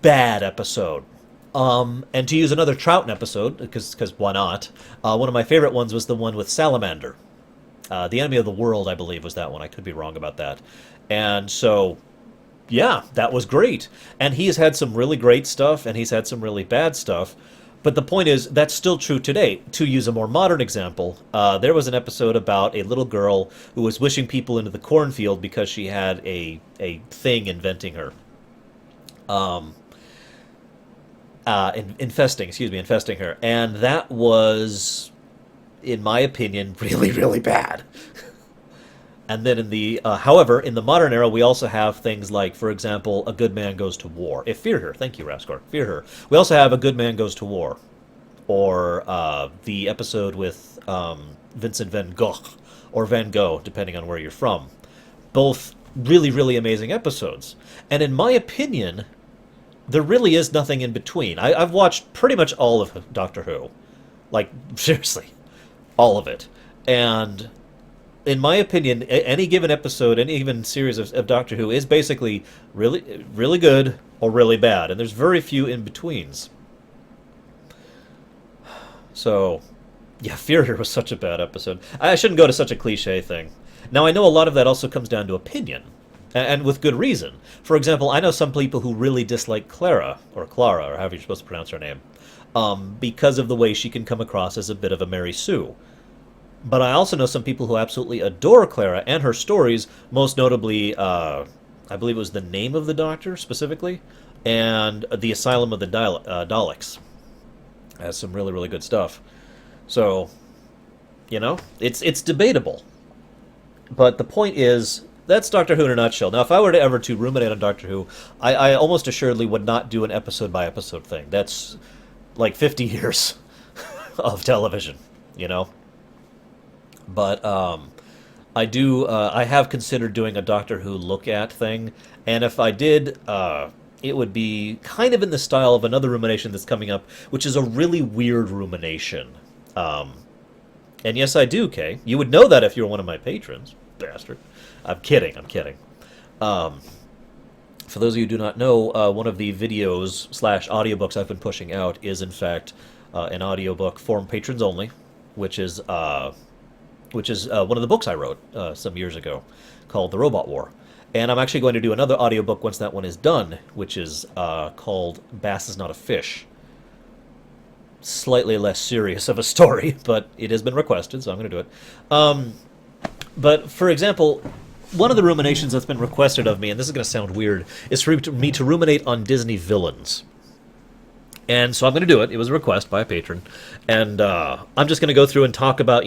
Bad episode. And to use another Troughton episode, because why not? One of my favorite ones was the one with Salamander. The Enemy of the World, I believe, was that one. I could be wrong about that. And so, yeah, that was great. And he's had some really great stuff, and he's had some really bad stuff. But the point is, that's still true today. To use a more modern example, there was an episode about a little girl who was wishing people into the cornfield because she had a thing inventing her. Infesting her. And that was, in my opinion, really, really bad. And then however, in the modern era, we also have things like, for example, A Good Man Goes to War. Fear Her. Thank you, Raskor. Fear Her. We also have A Good Man Goes to War. Or the episode with Vincent van Gogh, or Van Gogh, depending on where you're from. Both really, really amazing episodes. And in my opinion, there really is nothing in between. I've watched pretty much all of Doctor Who. Like, seriously. All of it. And in my opinion, any given episode, any given series of Doctor Who is basically really, really good or really bad, and there's very few in-betweens. So, yeah, Fear Her was such a bad episode. I shouldn't go to such a cliche thing. Now, I know a lot of that also comes down to opinion, and with good reason. For example, I know some people who really dislike Clara, or however you're supposed to pronounce her name, because of the way she can come across as a bit of a Mary Sue. But I also know some people who absolutely adore Clara and her stories, most notably, I believe it was The Name of the Doctor, specifically, and The Asylum of the Daleks. Has some really, really good stuff. So, you know, it's debatable. But the point is, that's Doctor Who in a nutshell. Now, if I were to ever to ruminate on Doctor Who, I almost assuredly would not do an episode-by-episode thing. That's like 50 years of television, you know? But I have considered doing a Doctor Who look-at thing, and if I did, it would be kind of in the style of another rumination that's coming up, which is a really weird rumination. And yes, I do, Kay. You would know that if you were one of my patrons, bastard. I'm kidding. For those of you who do not know, one of the videos / audiobooks I've been pushing out is, in fact, an audiobook for patrons only, which is which is one of the books I wrote some years ago called The Robot War. And I'm actually going to do another audiobook once that one is done, which is called Bass is Not a Fish. Slightly less serious of a story, but it has been requested, so I'm going to do it. But, for example, one of the ruminations that's been requested of me, and this is going to sound weird, is for me to ruminate on Disney villains. And so I'm going to do it. It was a request by a patron. And I'm just going to go through and talk about,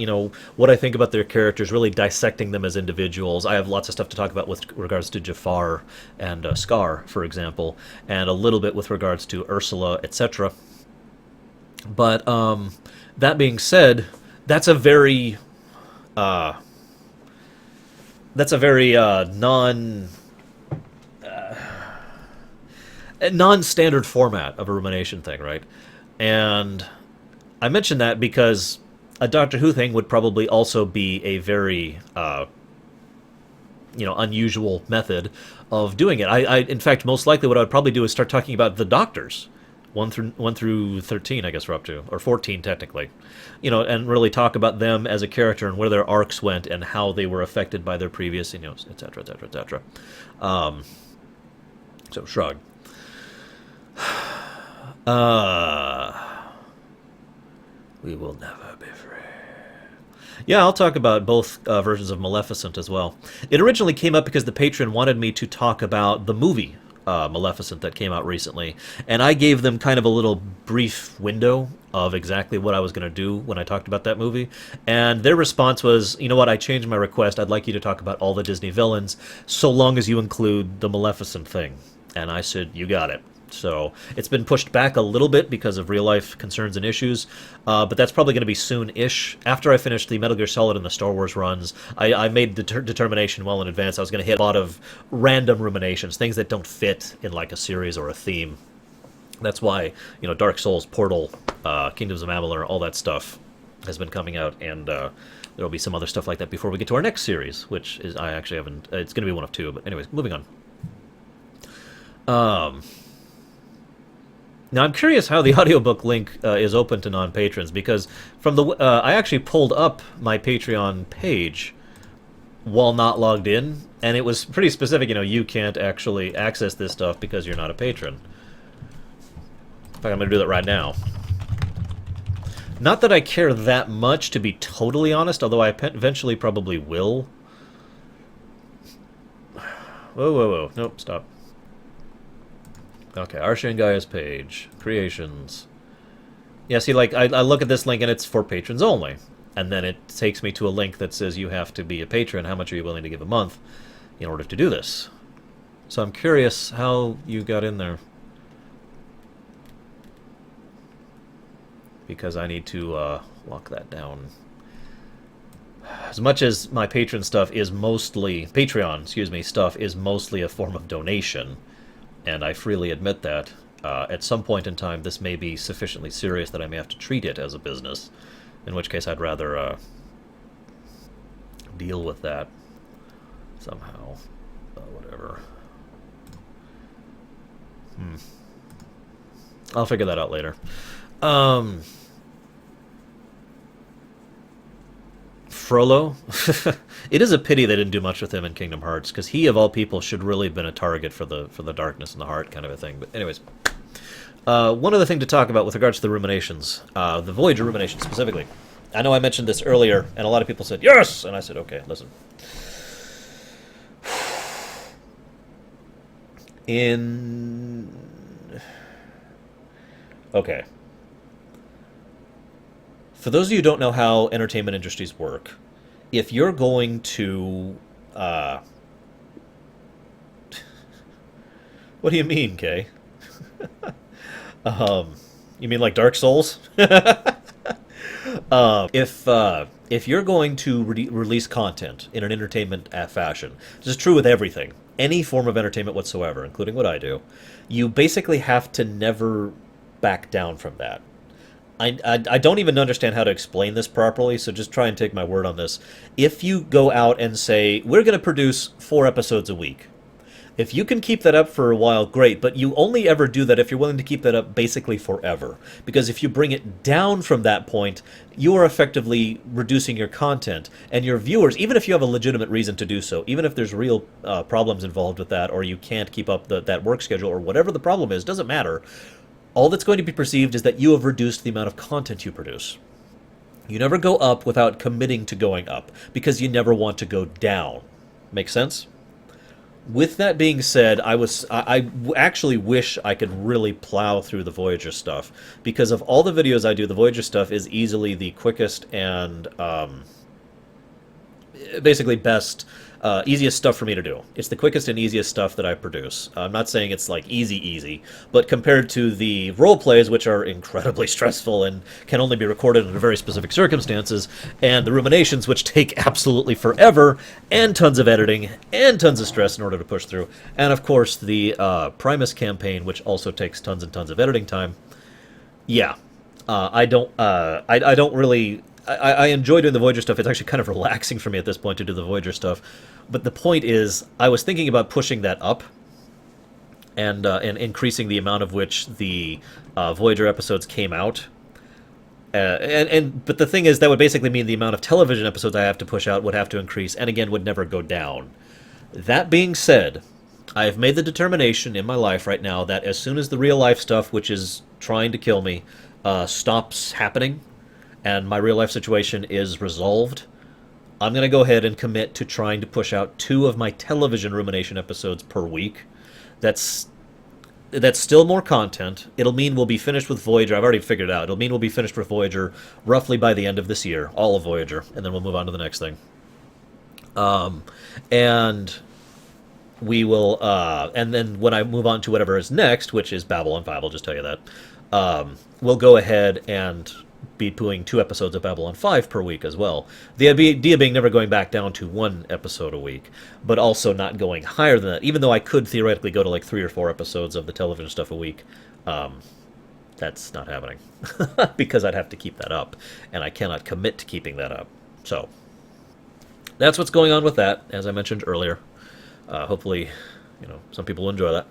what I think about their characters, really dissecting them as individuals. I have lots of stuff to talk about with regards to Jafar and Scar, for example, and a little bit with regards to Ursula, etc. But that being said, that's a very non-standard format of a rumination thing, right? And I mention that because a Doctor Who thing would probably also be a very unusual method of doing it. I in fact, most likely what I would probably do is start talking about the Doctors, 1 through 13, I guess we're up to, or 14 technically, and really talk about them as a character and where their arcs went and how they were affected by their previous, et cetera, et cetera, et cetera. So shrug. We will never be free. Yeah, I'll talk about both versions of Maleficent as well. It originally came up because the patron wanted me to talk about the movie Maleficent that came out recently, and I gave them kind of a little brief window of exactly what I was going to do when I talked about that movie, and their response was, you know what, I changed my request. I'd like you to talk about all the Disney villains, so long as you include the Maleficent thing. And I said, you got it. So it's been pushed back a little bit because of real-life concerns and issues, but that's probably going to be soon-ish. After I finish the Metal Gear Solid and the Star Wars runs, I made the determination well in advance I was going to hit a lot of random ruminations, things that don't fit in like a series or a theme. That's why, Dark Souls, Portal, Kingdoms of Amalur, all that stuff has been coming out, and there'll be some other stuff like that before we get to our next series, which is, I actually haven't, it's going to be one of two, but anyways, moving on. Now, I'm curious how the audiobook link is open to non-patrons, because from the I actually pulled up my Patreon page while not logged in, and it was pretty specific, you can't actually access this stuff because you're not a patron. In fact, I'm going to do that right now. Not that I care that much, to be totally honest, although I eventually probably will. Whoa. Nope, stop. Okay, Arshangaya's page. Creations. Yeah, see, like, I look at this link and it's for patrons only. And then it takes me to a link that says you have to be a patron. How much are you willing to give a month in order to do this? So I'm curious how you got in there. Because I need to lock that down. As much as my patron stuff is mostly... Patreon, stuff is mostly a form of donation, and I freely admit that, at some point in time this may be sufficiently serious that I may have to treat it as a business, in which case I'd rather deal with that somehow. Whatever. I'll figure that out later. Frollo? It is a pity they didn't do much with him in Kingdom Hearts, because he, of all people, should really have been a target for the darkness in the heart kind of a thing. But anyways, one other thing to talk about with regards to the ruminations, the Voyager ruminations specifically. I know I mentioned this earlier, and a lot of people said, yes! And I said, okay, listen. Okay. For those of you who don't know how entertainment industries work, if you're going to... What do you mean, Kay? You mean like Dark Souls? If you're going to release content in an entertainment fashion, this is true with everything, any form of entertainment whatsoever, including what I do, you basically have to never back down from that. I don't even understand how to explain this properly, so just try and take my word on this. If you go out and say, we're going to produce 4 episodes a week, If you can keep that up for a while, great, but you only ever do that if you're willing to keep that up basically forever. Because if you bring it down from that point, you are effectively reducing your content. And your viewers, even if you have a legitimate reason to do so, even if there's real problems involved with that, or you can't keep up that work schedule, or whatever the problem is, doesn't matter. All that's going to be perceived is that you have reduced the amount of content you produce. You never go up without committing to going up, because you never want to go down. Make sense? With that being said, I actually wish I could really plow through the Voyager stuff, because of all the videos I do, the Voyager stuff is easily the quickest and basically best, easiest stuff for me to do. It's the quickest and easiest stuff that I produce. I'm not saying it's like easy, but compared to the role plays, which are incredibly stressful and can only be recorded under very specific circumstances, and the ruminations, which take absolutely forever, and tons of editing, and tons of stress in order to push through, and of course the Primus campaign, which also takes tons and tons of editing time. Yeah, I don't really. I enjoy doing the Voyager stuff. It's actually kind of relaxing for me at this point to do the Voyager stuff. But the point is, I was thinking about pushing that up and increasing the amount of which the Voyager episodes came out. But the thing is, that would basically mean the amount of television episodes I have to push out would have to increase, and again, would never go down. That being said, I have made the determination in my life right now that as soon as the real-life stuff, which is trying to kill me, stops happening, and my real-life situation is resolved, I'm going to go ahead and commit to trying to push out 2 of my television rumination episodes per week. That's still more content. It'll mean we'll be finished with Voyager. I've already figured it out. It'll mean we'll be finished with Voyager roughly by the end of this year, all of Voyager, and then we'll move on to the next thing. And we will, and then when I move on to whatever is next, which is Babylon 5, I'll just tell you that, we'll go ahead and be doing 2 episodes of Babylon 5 per week as well. The idea being never going back down to 1 episode a week, but also not going higher than that. Even though I could theoretically go to like 3 or 4 episodes of the television stuff a week, that's not happening. Because I'd have to keep that up, and I cannot commit to keeping that up. So, that's what's going on with that, as I mentioned earlier. Hopefully, some people will enjoy that.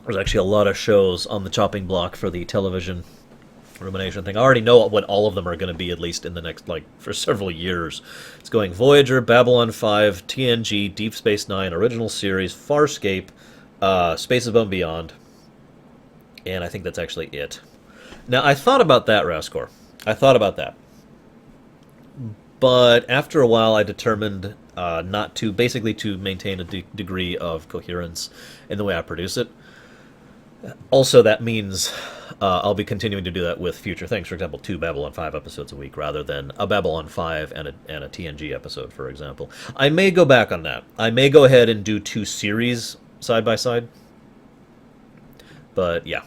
There's actually a lot of shows on the chopping block for the television rumination thing. I already know what all of them are going to be, at least in the next, for several years. It's going Voyager, Babylon 5, TNG, Deep Space Nine, Original Series, Farscape, Space Above and Beyond, and I think that's actually it. Now, I thought about that, Raskor. I thought about that. But after a while, I determined not to, basically to maintain a degree of coherence in the way I produce it. Also, that means I'll be continuing to do that with future things. For example, 2 Babylon 5 episodes a week rather than a Babylon 5 and a TNG episode, for example. I may go back on that. I may go ahead and do 2 series side by side. But, yeah.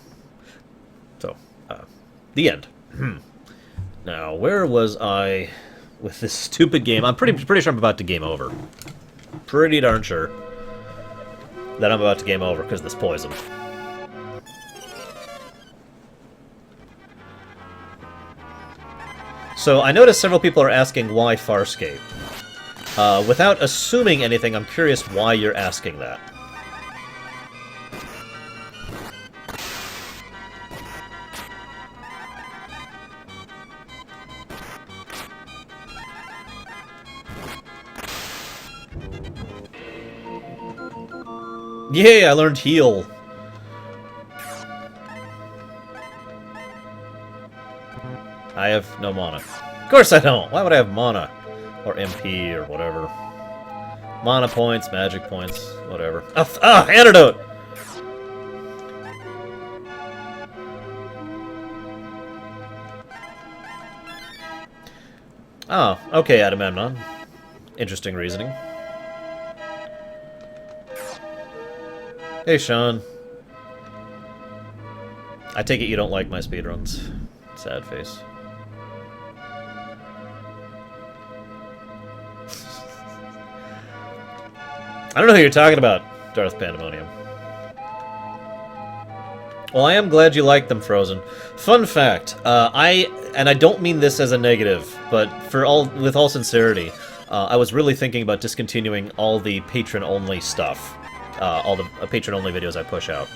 So, the end. Now, where was I with this stupid game? I'm pretty sure I'm about to game over. Pretty darn sure that I'm about to game over because of this poison. So I noticed several people are asking why Farscape. Without assuming anything, I'm curious why you're asking that. Yay, I learned heal. I have no mana. Of course I don't! Why would I have mana? Or MP, or whatever. Mana points, magic points, whatever. Antidote! Oh, okay, Agamemnon. Interesting reasoning. Hey, Sean. I take it you don't like my speedruns. Sad face. I don't know who you're talking about, Darth Pandemonium. Well, I am glad you like them, Frozen. Fun fact, I don't mean this as a negative, but with all sincerity, I was really thinking about discontinuing all the patron-only stuff. All the patron-only videos I push out.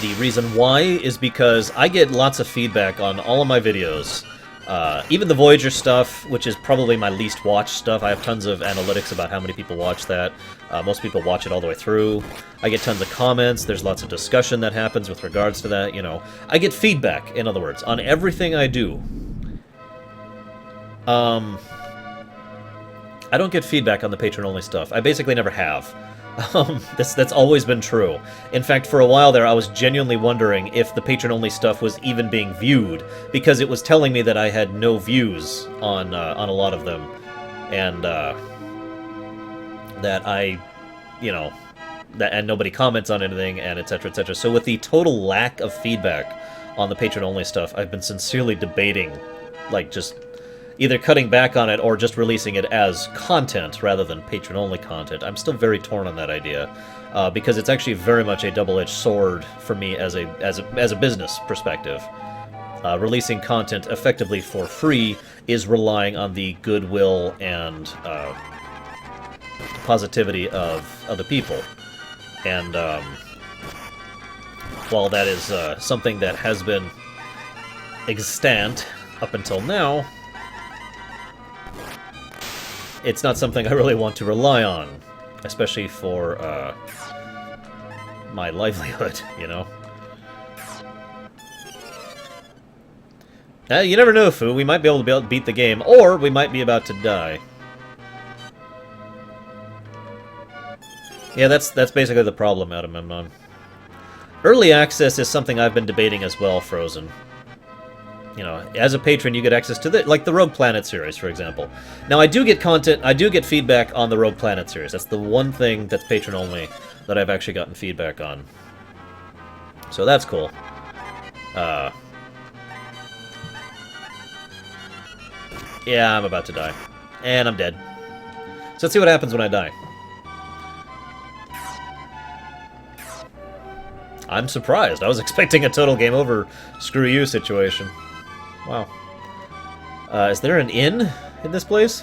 The reason why is because I get lots of feedback on all of my videos. Even the Voyager stuff, which is probably my least watched stuff. I have tons of analytics about how many people watch that. Most people watch it all the way through. I get tons of comments. There's lots of discussion that happens with regards to that, you know. I get feedback, in other words, on everything I do. I don't get feedback on the patron-only stuff. I basically never have. That's always been true. In fact, for a while there, I was genuinely wondering if the patron-only stuff was even being viewed, because it was telling me that I had no views on a lot of them, and that I, you know, and nobody comments on anything, and etc., etc. So with the total lack of feedback on the patron-only stuff, I've been sincerely debating, like, just either cutting back on it or just releasing it as content rather than patron-only content. I'm still very torn on that idea, because it's actually very much a double-edged sword for me as a business perspective. Releasing content effectively for free is relying on the goodwill and positivity of other people. And while that is something that has been extant up until now, it's not something I really want to rely on, especially for my livelihood, you know? You never know, Fu. We might be able to beat the game, or we might be about to die. Yeah, that's basically the problem, Agamemnon. Early access is something I've been debating as well, Frozen. You know, as a patron, you get access to like the Rogue Planet series, for example. Now, I do get content, I do get feedback on the Rogue Planet series. That's the one thing that's patron-only that I've actually gotten feedback on. So that's cool. Yeah, I'm about to die. And I'm dead. So let's see what happens when I die. I'm surprised. I was expecting a total game over, screw you situation. Wow. Is there an inn in this place?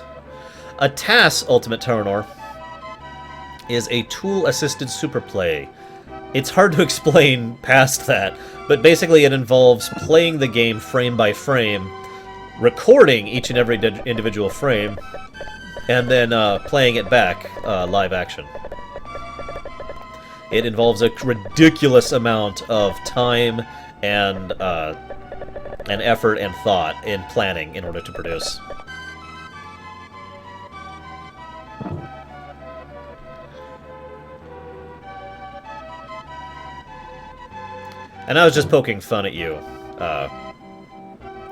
A TAS Ultimate Terranor is a tool-assisted superplay. It's hard to explain past that, but basically it involves playing the game frame by frame, recording each and every individual frame, and then playing it back live action. It involves a ridiculous amount of time and effort and thought in planning in order to produce. And I was just poking fun at you,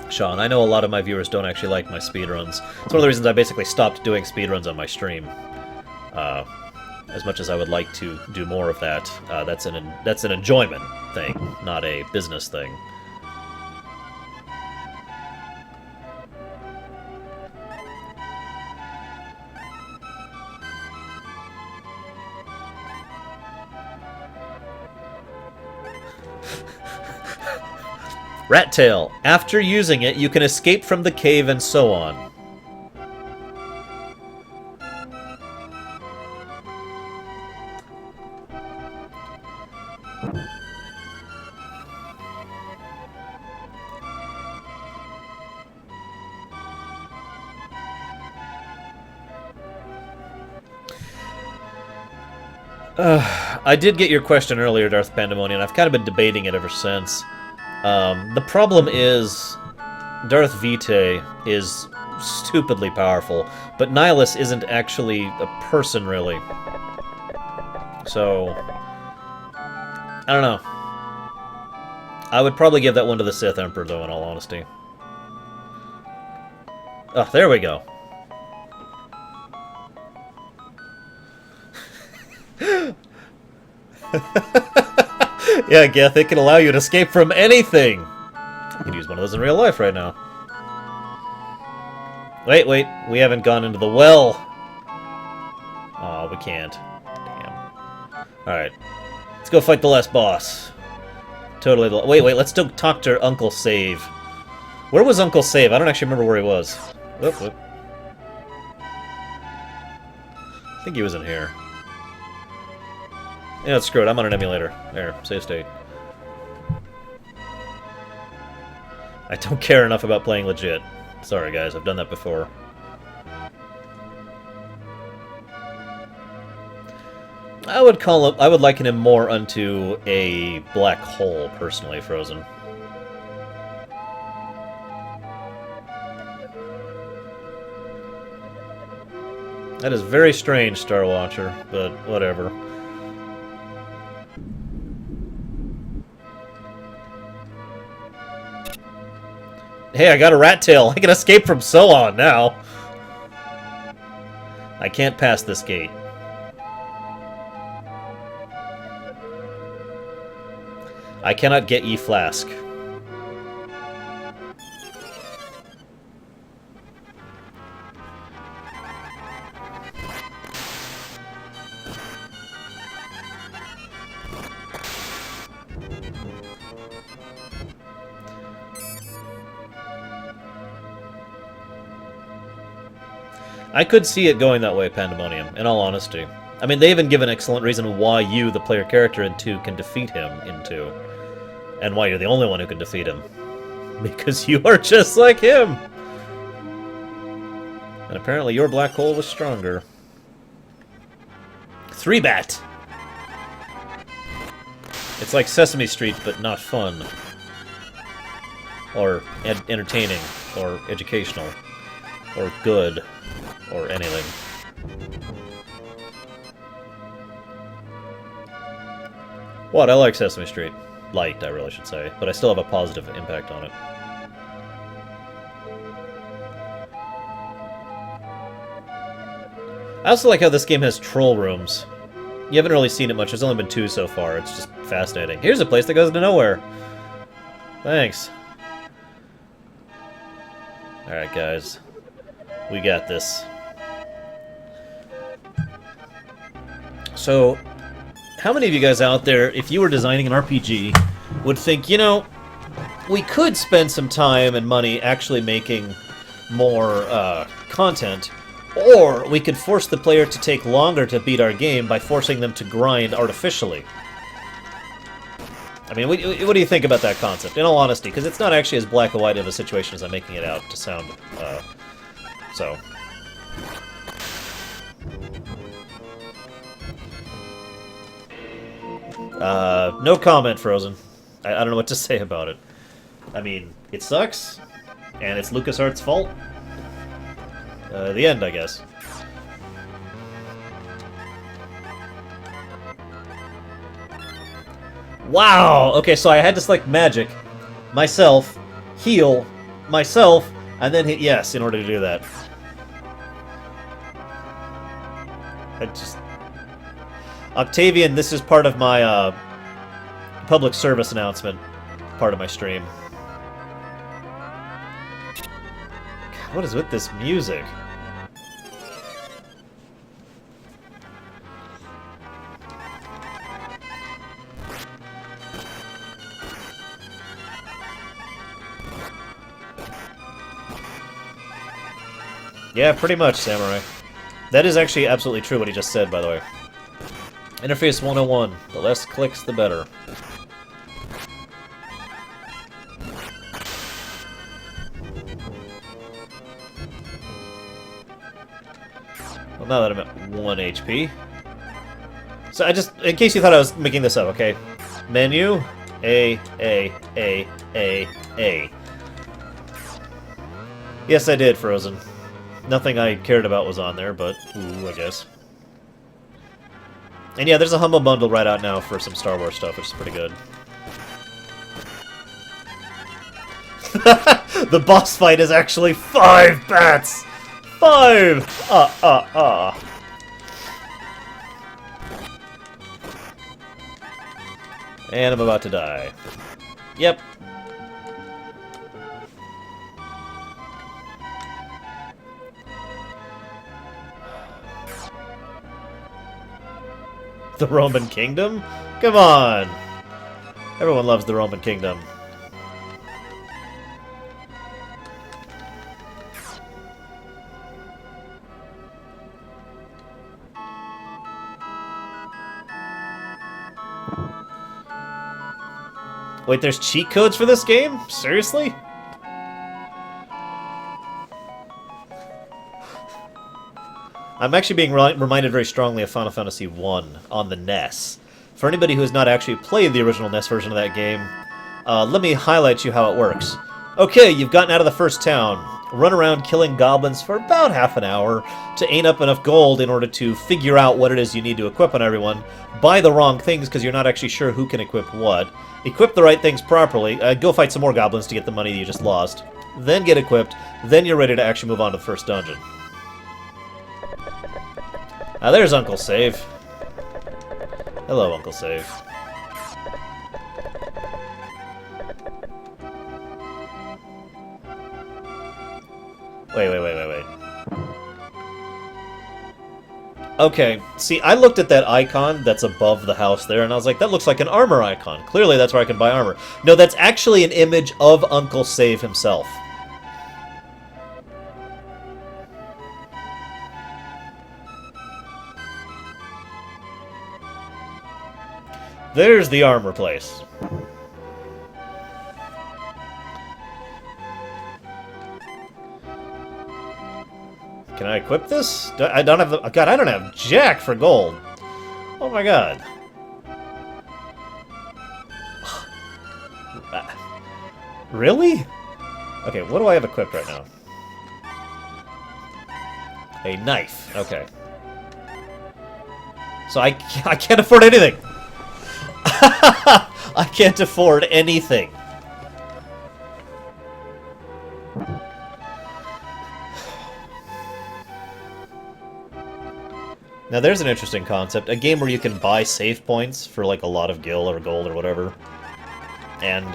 Sean. I know a lot of my viewers don't actually like my speedruns. It's one of the reasons I basically stopped doing speedruns on my stream. As much as I would like to do more of that, that's an enjoyment thing, not a business thing. Rat Tail. After using it, you can escape from the cave and so on. I did get your question earlier, Darth Pandemonium. I've kind of been debating it ever since. The problem is, Darth Vitae is stupidly powerful, but Nihilus isn't actually a person, really. So, I don't know. I would probably give that one to the Sith Emperor, though, in all honesty. Oh, there we go. Yeah, Geth, it can allow you to escape from anything! I could use one of those in real life right now. Wait, we haven't gone into the well! Oh, we can't. Damn. Alright. Let's go fight the last boss. Totally. Wait, let's still talk to Uncle Save. Where was Uncle Save? I don't actually remember where he was. Whoop, whoop. I think he was in here. Yeah, screw it. I'm on an emulator. There, save state. I don't care enough about playing legit. Sorry, guys. I've done that before. I would liken him more unto a black hole, personally, Frozen. That is very strange, Star Watcher, but whatever. Hey, I got a rat tail. I can escape from Soon now. I can't pass this gate. I cannot get ye flask. I could see it going that way, Pandemonium, in all honesty. I mean, they even give an excellent reason why you, the player character in 2, can defeat him in 2. And why you're the only one who can defeat him. Because you are just like him! And apparently your black hole was stronger. 3-bat! It's like Sesame Street, but not fun. Or entertaining. Or educational. Or good. Or anything. What? I like Sesame Street. Light, I really should say. But I still have a positive impact on it. I also like how this game has troll rooms. You haven't really seen it much. There's only been 2 so far. It's just fascinating. Here's a place that goes to nowhere. Thanks. Alright, guys. We got this. So, how many of you guys out there, if you were designing an RPG, would think, you know, we could spend some time and money actually making more content, or we could force the player to take longer to beat our game by forcing them to grind artificially? I mean, what do you think about that concept, in all honesty? Because it's not actually as black and white of a situation as I'm making it out to sound, so... no comment, Frozen. I don't know what to say about it. I mean, it sucks, and it's LucasArts' fault. The end, I guess. Wow! Okay, so I had to select magic, myself, heal, myself, and then hit yes in order to do that. I just... Octavian, this is part of my public service announcement, part of my stream. God, what is with this music? Yeah, pretty much, Samurai. That is actually absolutely true what he just said, by the way. Interface 101. The less clicks, the better. Well, now that I'm at 1 HP. So I just, in case you thought I was making this up, okay? Menu, A. Yes, I did, Frozen. Nothing I cared about was on there, but, ooh, I guess. And yeah, there's a Humble Bundle right out now for some Star Wars stuff, which is pretty good. The boss fight is actually 5 bats! 5! And I'm about to die. Yep. The Roman Kingdom? Come on! Everyone loves the Roman Kingdom. Wait, there's cheat codes for this game? Seriously? I'm actually being reminded very strongly of Final Fantasy 1 on the NES. For anybody who has not actually played the original NES version of that game, let me highlight you how it works. Okay, you've gotten out of the first town. Run around killing goblins for about half an hour to gain up enough gold in order to figure out what it is you need to equip on everyone. Buy the wrong things because you're not actually sure who can equip what. Equip the right things properly. Go fight some more goblins to get the money you just lost. Then get equipped. Then you're ready to actually move on to the first dungeon. There's Uncle Save. Hello, Uncle Save. Wait. Okay, see, I looked at that icon that's above the house there, and I was like, that looks like an armor icon. Clearly, that's where I can buy armor. No, that's actually an image of Uncle Save himself. There's the armor place. Can I equip this? I don't have the... God, I don't have jack for gold. Oh my god. Really? Okay, what do I have equipped right now? A knife. Okay. So I can't afford anything. I can't afford anything. Now there's an interesting concept. A game where you can buy save points for like a lot of gil or gold or whatever. And,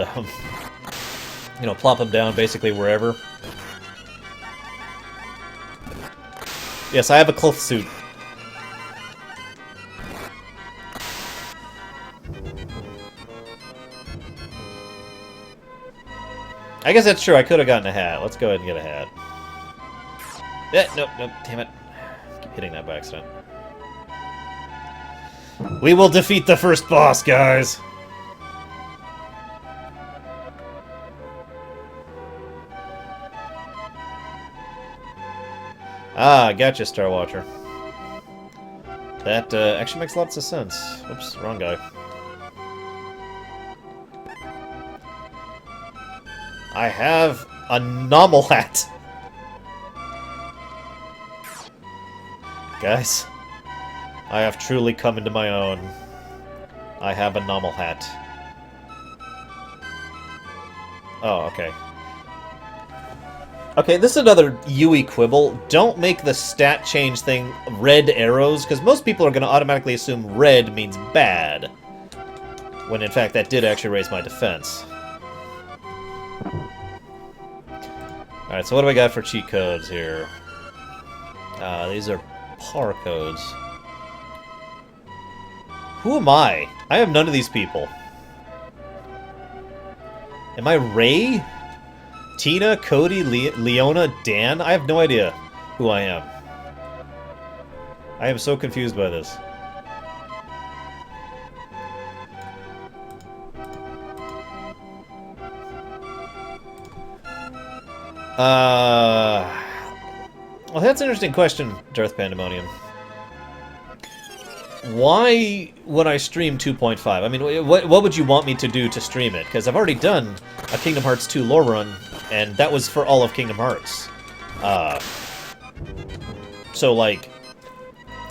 you know, plop them down basically wherever. Yes, I have a cloth suit. I guess that's true. I could have gotten a hat. Let's go ahead and get a hat. Nope, damn it. Keep hitting that by accident. We will defeat the first boss, guys! Ah, gotcha, Star Watcher. That actually makes lots of sense. Oops, wrong guy. I have a normal hat. Guys, I have truly come into my own. I have a normal hat. Oh, okay. Okay, this is another Yui quibble. Don't make the stat change thing red arrows, because most people are going to automatically assume red means bad. When in fact that did actually raise my defense. Alright, so what do we got for cheat codes here? These are par codes. Who am I? I am none of these people. Am I Ray? Tina, Cody, Leona, Dan? I have no idea who I am. I am so confused by this. Well, that's an interesting question, Darth Pandemonium. Why would I stream 2.5? I mean, what would you want me to do to stream it? Because I've already done a Kingdom Hearts 2 lore run, and that was for all of Kingdom Hearts. So, like,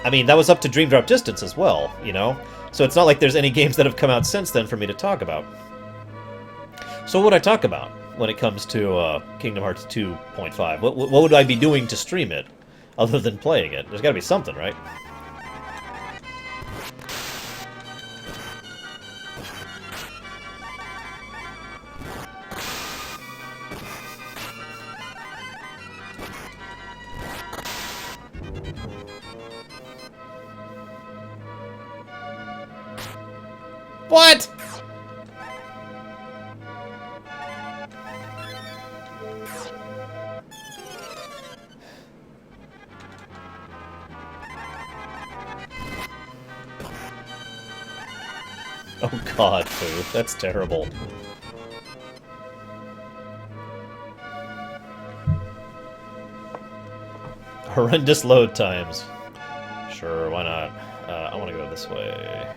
I mean, that was up to Dream Drop Distance as well, you know? So it's not like there's any games that have come out since then for me to talk about. So what would I talk about when it comes to Kingdom Hearts 2.5? What would I be doing to stream it, other than playing it? There's gotta be something, right? What? Oh god, Foo. That's terrible. Horrendous load times. Sure, why not? I want to go this way.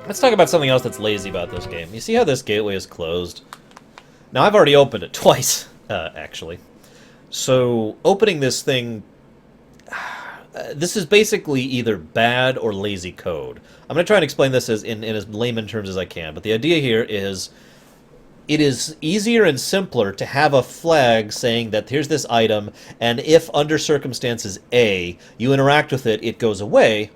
Let's talk about something else that's lazy about this game. You see how this gateway is closed? Now, I've already opened it twice, actually. So, opening this thing... this is basically either bad or lazy code. I'm going to try and explain this in as layman terms as I can, but the idea here is... it is easier and simpler to have a flag saying that here's this item, and if under circumstances A, you interact with it, it goes away,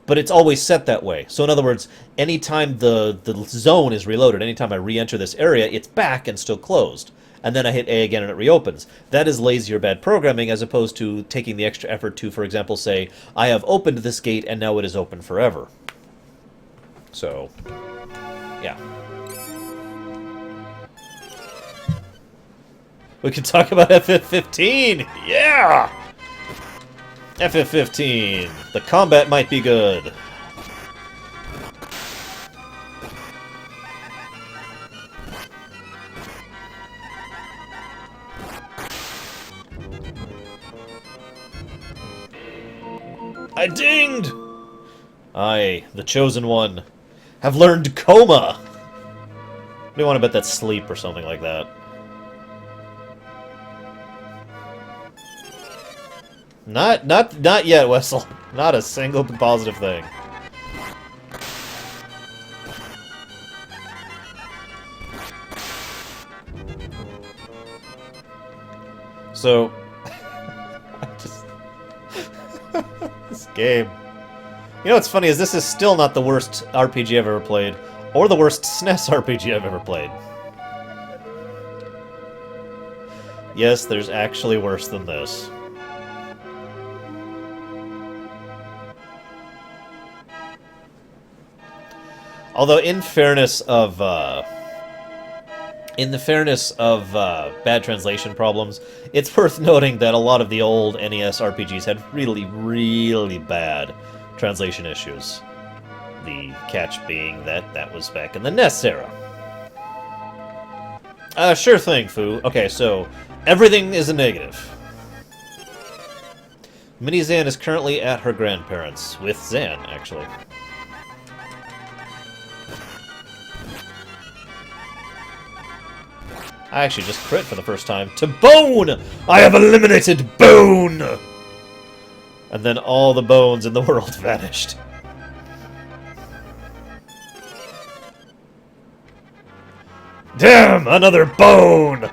but it's always set that way. So in other words, anytime the zone is reloaded, anytime I re-enter this area, it's back and still closed. And then I hit A again and it reopens. That is lazy or bad programming, as opposed to taking the extra effort to, for example, say, I have opened this gate and now it is open forever. So, yeah. We can talk about FF15! Yeah! FF15. The combat might be good. I dinged! I, the chosen one, have learned coma! I do want to bet that's sleep or something like that. Not yet, Wessel. Not a single positive thing. So, this game. You know what's funny is this is still not the worst RPG I've ever played, or the worst SNES RPG I've ever played. Yes, there's actually worse than this. Although, in the fairness of bad translation problems, it's worth noting that a lot of the old NES RPGs had really, really bad translation issues. The catch being that that was back in the NES era. Sure thing, Foo. Okay, so everything is a negative. Mini Zan is currently at her grandparents', with Zan, actually. I actually just crit for the first time. To bone! I have eliminated bone! And then all the bones in the world vanished. Damn! Another bone!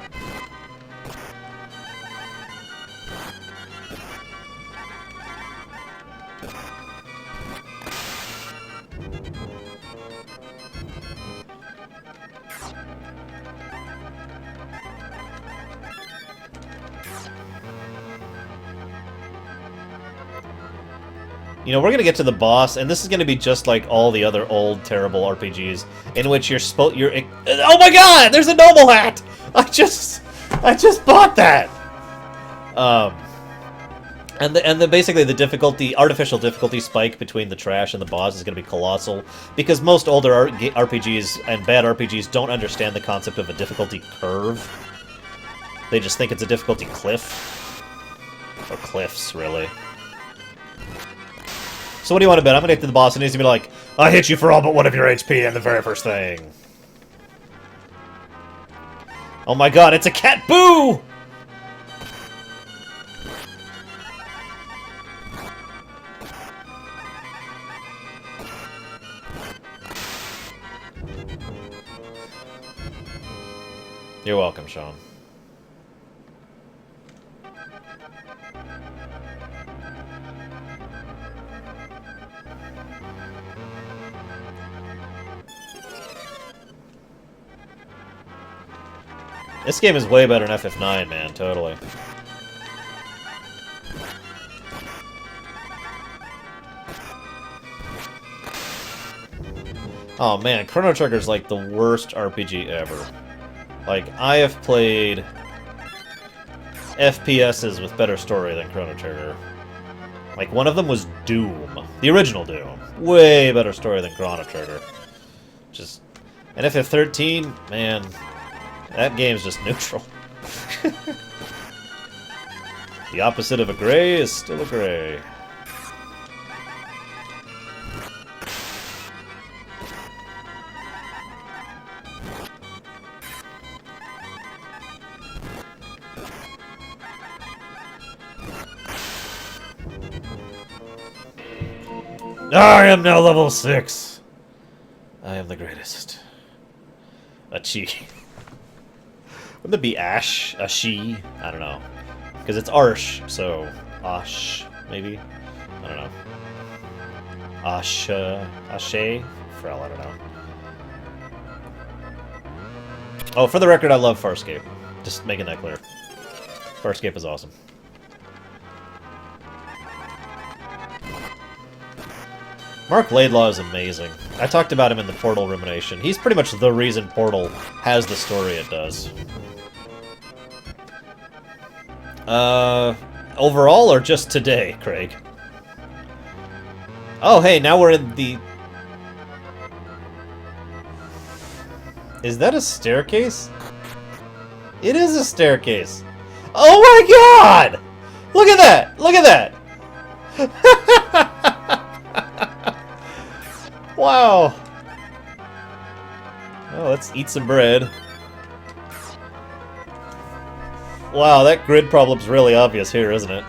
You know, we're gonna get to the boss, and this is gonna be just like all the other old, terrible RPGs, in which you're oh my god! There's a noble hat! I just bought that! And basically the artificial difficulty spike between the trash and the boss is gonna be colossal, because most older RPGs and bad RPGs don't understand the concept of a difficulty curve. They just think it's a difficulty cliff. Or cliffs, really. So what do you want to bet? I'm going to get to the boss and he's going to be like, I hit you for all but one of your HP in the very first thing. Oh my god, it's a cat! Boo! You're welcome, Sean. This game is way better than FF9, man, totally. Oh man, Chrono Trigger's like the worst RPG ever. Like, I have played FPSs with better story than Chrono Trigger. Like, one of them was Doom. The original Doom. Way better story than Chrono Trigger. Just... And FF13, man, that game's just neutral. The opposite of a gray is still a gray. I am now level 6. I am the greatest. A chi. Wouldn't it be Ash? A she? I don't know. Because it's Arsh, so... Ash, maybe? I don't know. Ash... Ashe? Frel, I don't know. Oh, for the record, I love Farscape. Just making that clear. Farscape is awesome. Mark Laidlaw is amazing. I talked about him in the Portal Rumination. He's pretty much the reason Portal has the story it does. Overall or just today, Craig? Oh, hey, now we're in the... Is that a staircase? It is a staircase. Oh my god! Look at that! Look at that! Wow. Oh, let's eat some bread. Wow, that grid problem's really obvious here, isn't it?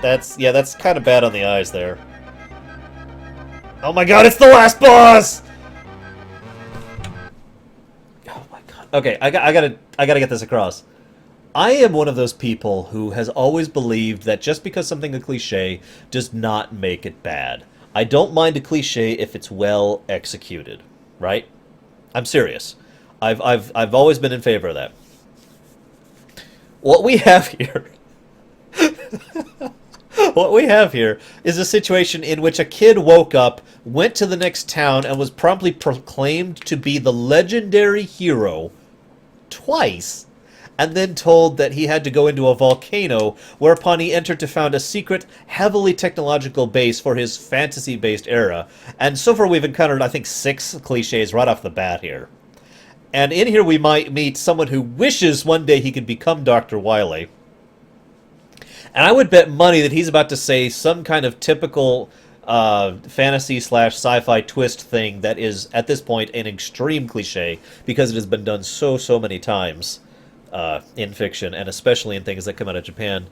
That's kind of bad on the eyes there. Oh my god, it's the last boss! Oh my god. Okay, I gotta get this across. I am one of those people who has always believed that just because something is a cliche does not make it bad. I don't mind a cliche if it's well executed, right? I'm serious. I've always been in favor of that. What we have here... What we have here is a situation in which a kid woke up, went to the next town, and was promptly proclaimed to be the legendary hero twice, and then told that he had to go into a volcano, whereupon he entered to found a secret, heavily technological base for his fantasy-based era. And so far we've encountered, I think, 6 cliches right off the bat here. And in here we might meet someone who wishes one day he could become Dr. Wily. And I would bet money that he's about to say some kind of typical fantasy/sci-fi twist thing that is, at this point, an extreme cliche, because it has been done so many times. In fiction, and especially in things that come out of Japan.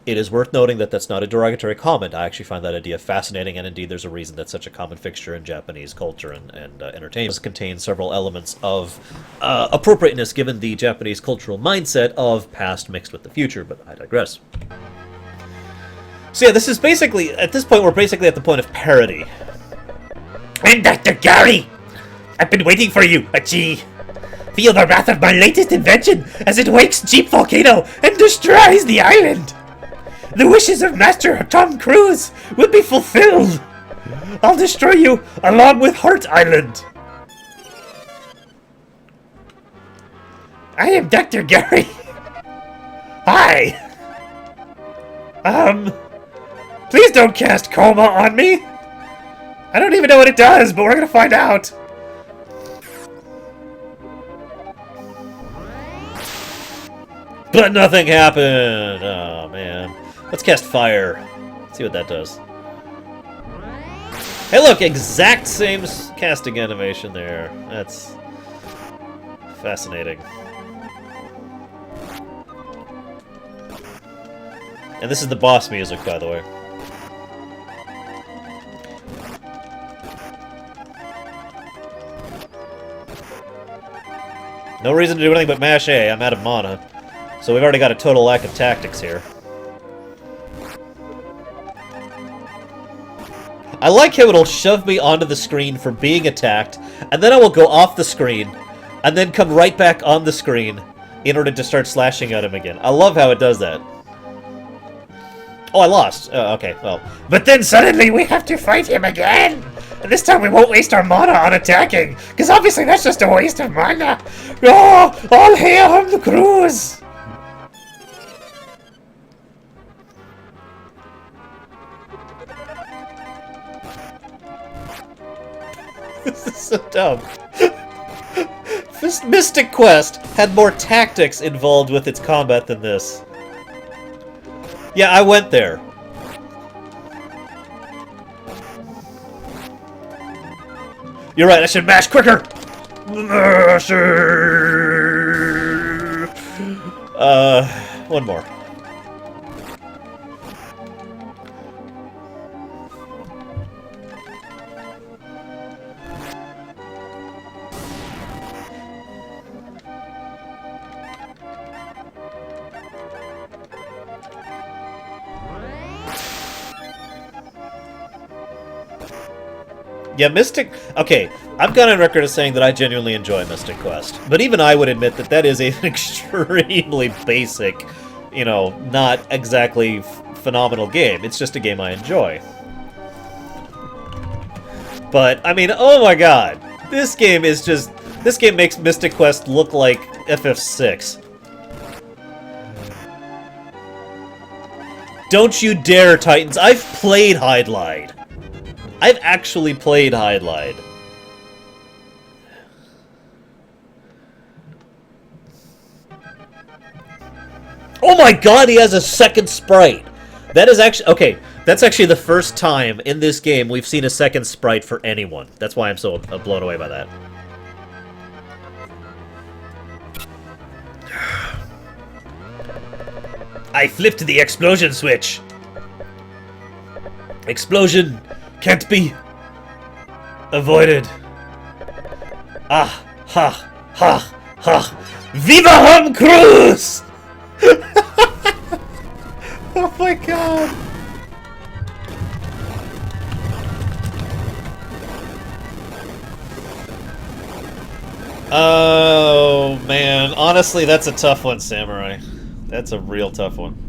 It is worth noting that that's not a derogatory comment. I actually find that idea fascinating, and indeed there's a reason that's such a common fixture in Japanese culture and entertainment. It contains several elements of appropriateness given the Japanese cultural mindset of past mixed with the future, but I digress. So yeah, this is basically, at this point, we're basically at the point of parody. I'm Dr. Gary! I've been waiting for you, Achi! Feel the wrath of my latest invention as it wakes Jeep Volcano and destroys the island! The wishes of Master Tom Cruise will be fulfilled! I'll destroy you along with Heart Island! I am Dr. Gary! Hi! Please don't cast coma on me! I don't even know what it does, but we're gonna find out! But nothing happened! Oh, man. Let's cast fire. See what that does. Hey, look! Exact same casting animation there. That's fascinating. And this is the boss music, by the way. No reason to do anything but mash A. I'm out of mana. So we've already got a total lack of tactics here. I like how it'll shove me onto the screen for being attacked, and then I will go off the screen, and then come right back on the screen in order to start slashing at him again. I love how it does that. Oh, I lost. Okay, well. But then suddenly we have to fight him again! And this time we won't waste our mana on attacking, because obviously that's just a waste of mana! Oh, all hail on the cruise! so dumb. This Mystic Quest had more tactics involved with its combat than this. Yeah, I went there. You're right, I should mash quicker! One more. Yeah, Mystic... Okay, I've gone on record as saying that I genuinely enjoy Mystic Quest. But even I would admit that that is an extremely basic, you know, not exactly phenomenal game. It's just a game I enjoy. But, I mean, oh my god. This game is just... This game makes Mystic Quest look like FF6. Don't you dare, Titans. I've played Hydlide. I've actually played Hydlide. Oh my god, he has a second sprite! That is actually... Okay, that's actually the first time in this game we've seen a second sprite for anyone. That's why I'm so blown away by that. I flipped the explosion switch! Explosion can't be avoided. Ah, ha, ha, ha. Viva Home Cruise! Oh my god. Oh man, honestly that's a tough one, Samurai. That's a real tough one.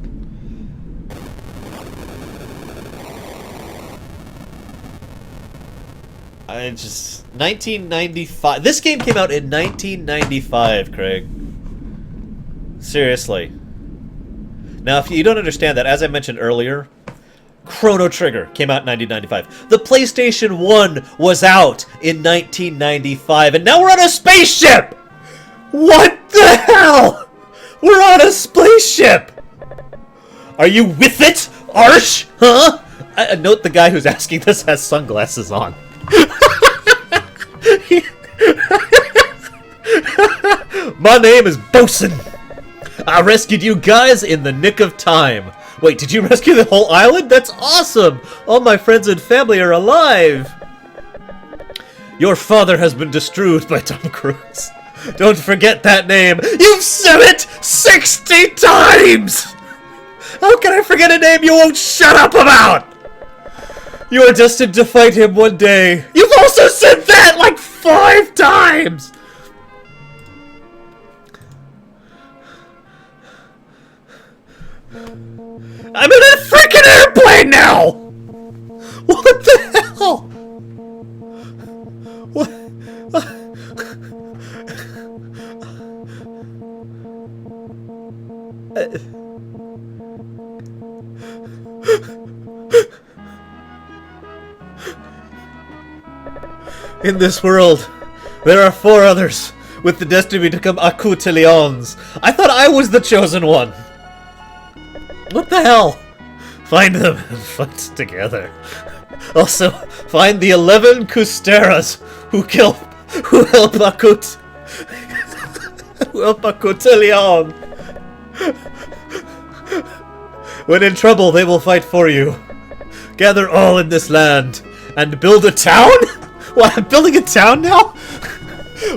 I just... 1995... This game came out in 1995, Craig. Seriously. Now, if you don't understand that, as I mentioned earlier, Chrono Trigger came out in 1995. The PlayStation 1 was out in 1995, and now we're on a spaceship! What the hell? We're on a spaceship! Are you with it, Arsh? Huh? Note the guy who's asking this has sunglasses on. My name is Bosun. I rescued you guys in the nick of time. Wait, did you rescue the whole island? That's awesome! All my friends and family are alive! Your father has been destroyed by Tom Cruise. Don't forget that name. You've said it 60 times! How can I forget a name you won't shut up about? You are destined to fight him one day. You've also said that like 5 times! I'm in a freaking airplane now! What the hell? What? In this world, there are 4 others with the destiny to become Akutilions. I thought I was the chosen one. What the hell? Find them and fight together. Also, find the 11 Kusteras who help Akutilion. When in trouble, they will fight for you. Gather all in this land and build a town? What, I'm building a town now?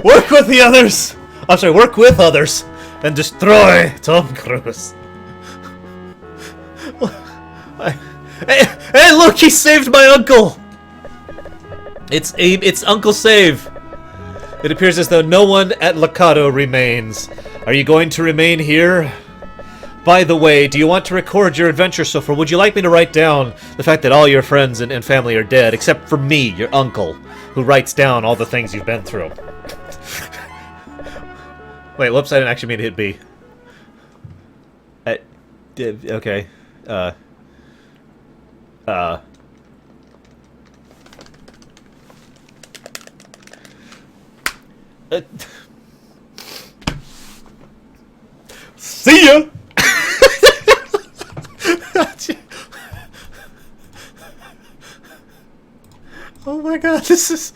Work with the others! I'm sorry, work with others and destroy Tom Cruise. Hey, look, he saved my uncle! It's Uncle Save. It appears as though no one at Lakato remains. Are you going to remain here? By the way, do you want to record your adventure so far? Would you like me to write down the fact that all your friends and family are dead, except for me, your uncle, who writes down all the things you've been through? Wait, whoops, I didn't actually mean to hit B. Okay. See ya! Oh my god, this is...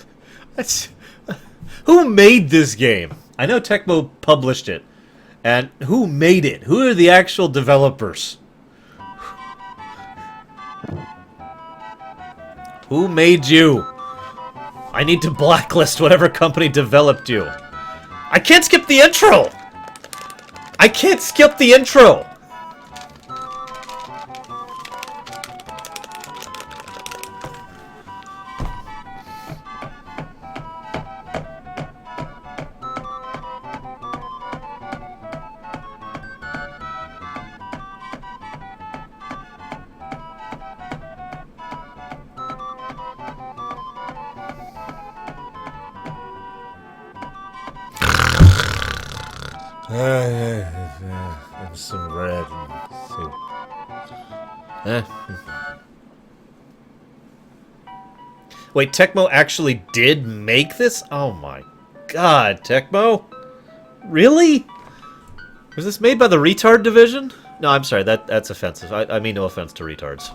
Who made this game? I know Tecmo published it. And who made it? Who are the actual developers? Who made you? I need to blacklist whatever company developed you. I can't skip the intro! I can't skip the intro! And some bread and soup. Wait, Tecmo actually did make this? Oh my god, Tecmo? Really? Was this made by the retard division? No, I'm sorry, that's offensive. I mean no offense to retards.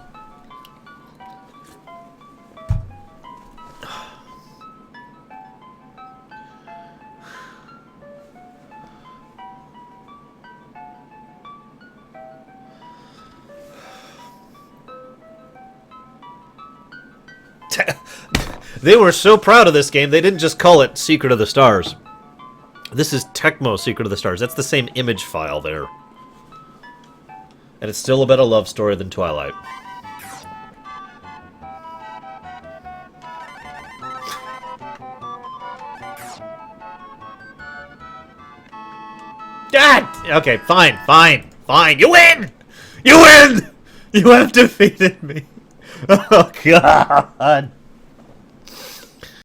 They were so proud of this game, they didn't just call it Secret of the Stars. This is Tecmo Secret of the Stars. That's the same image file there. And it's still a better love story than Twilight. God! Okay, fine. You win! You win! You have defeated me. Oh, God.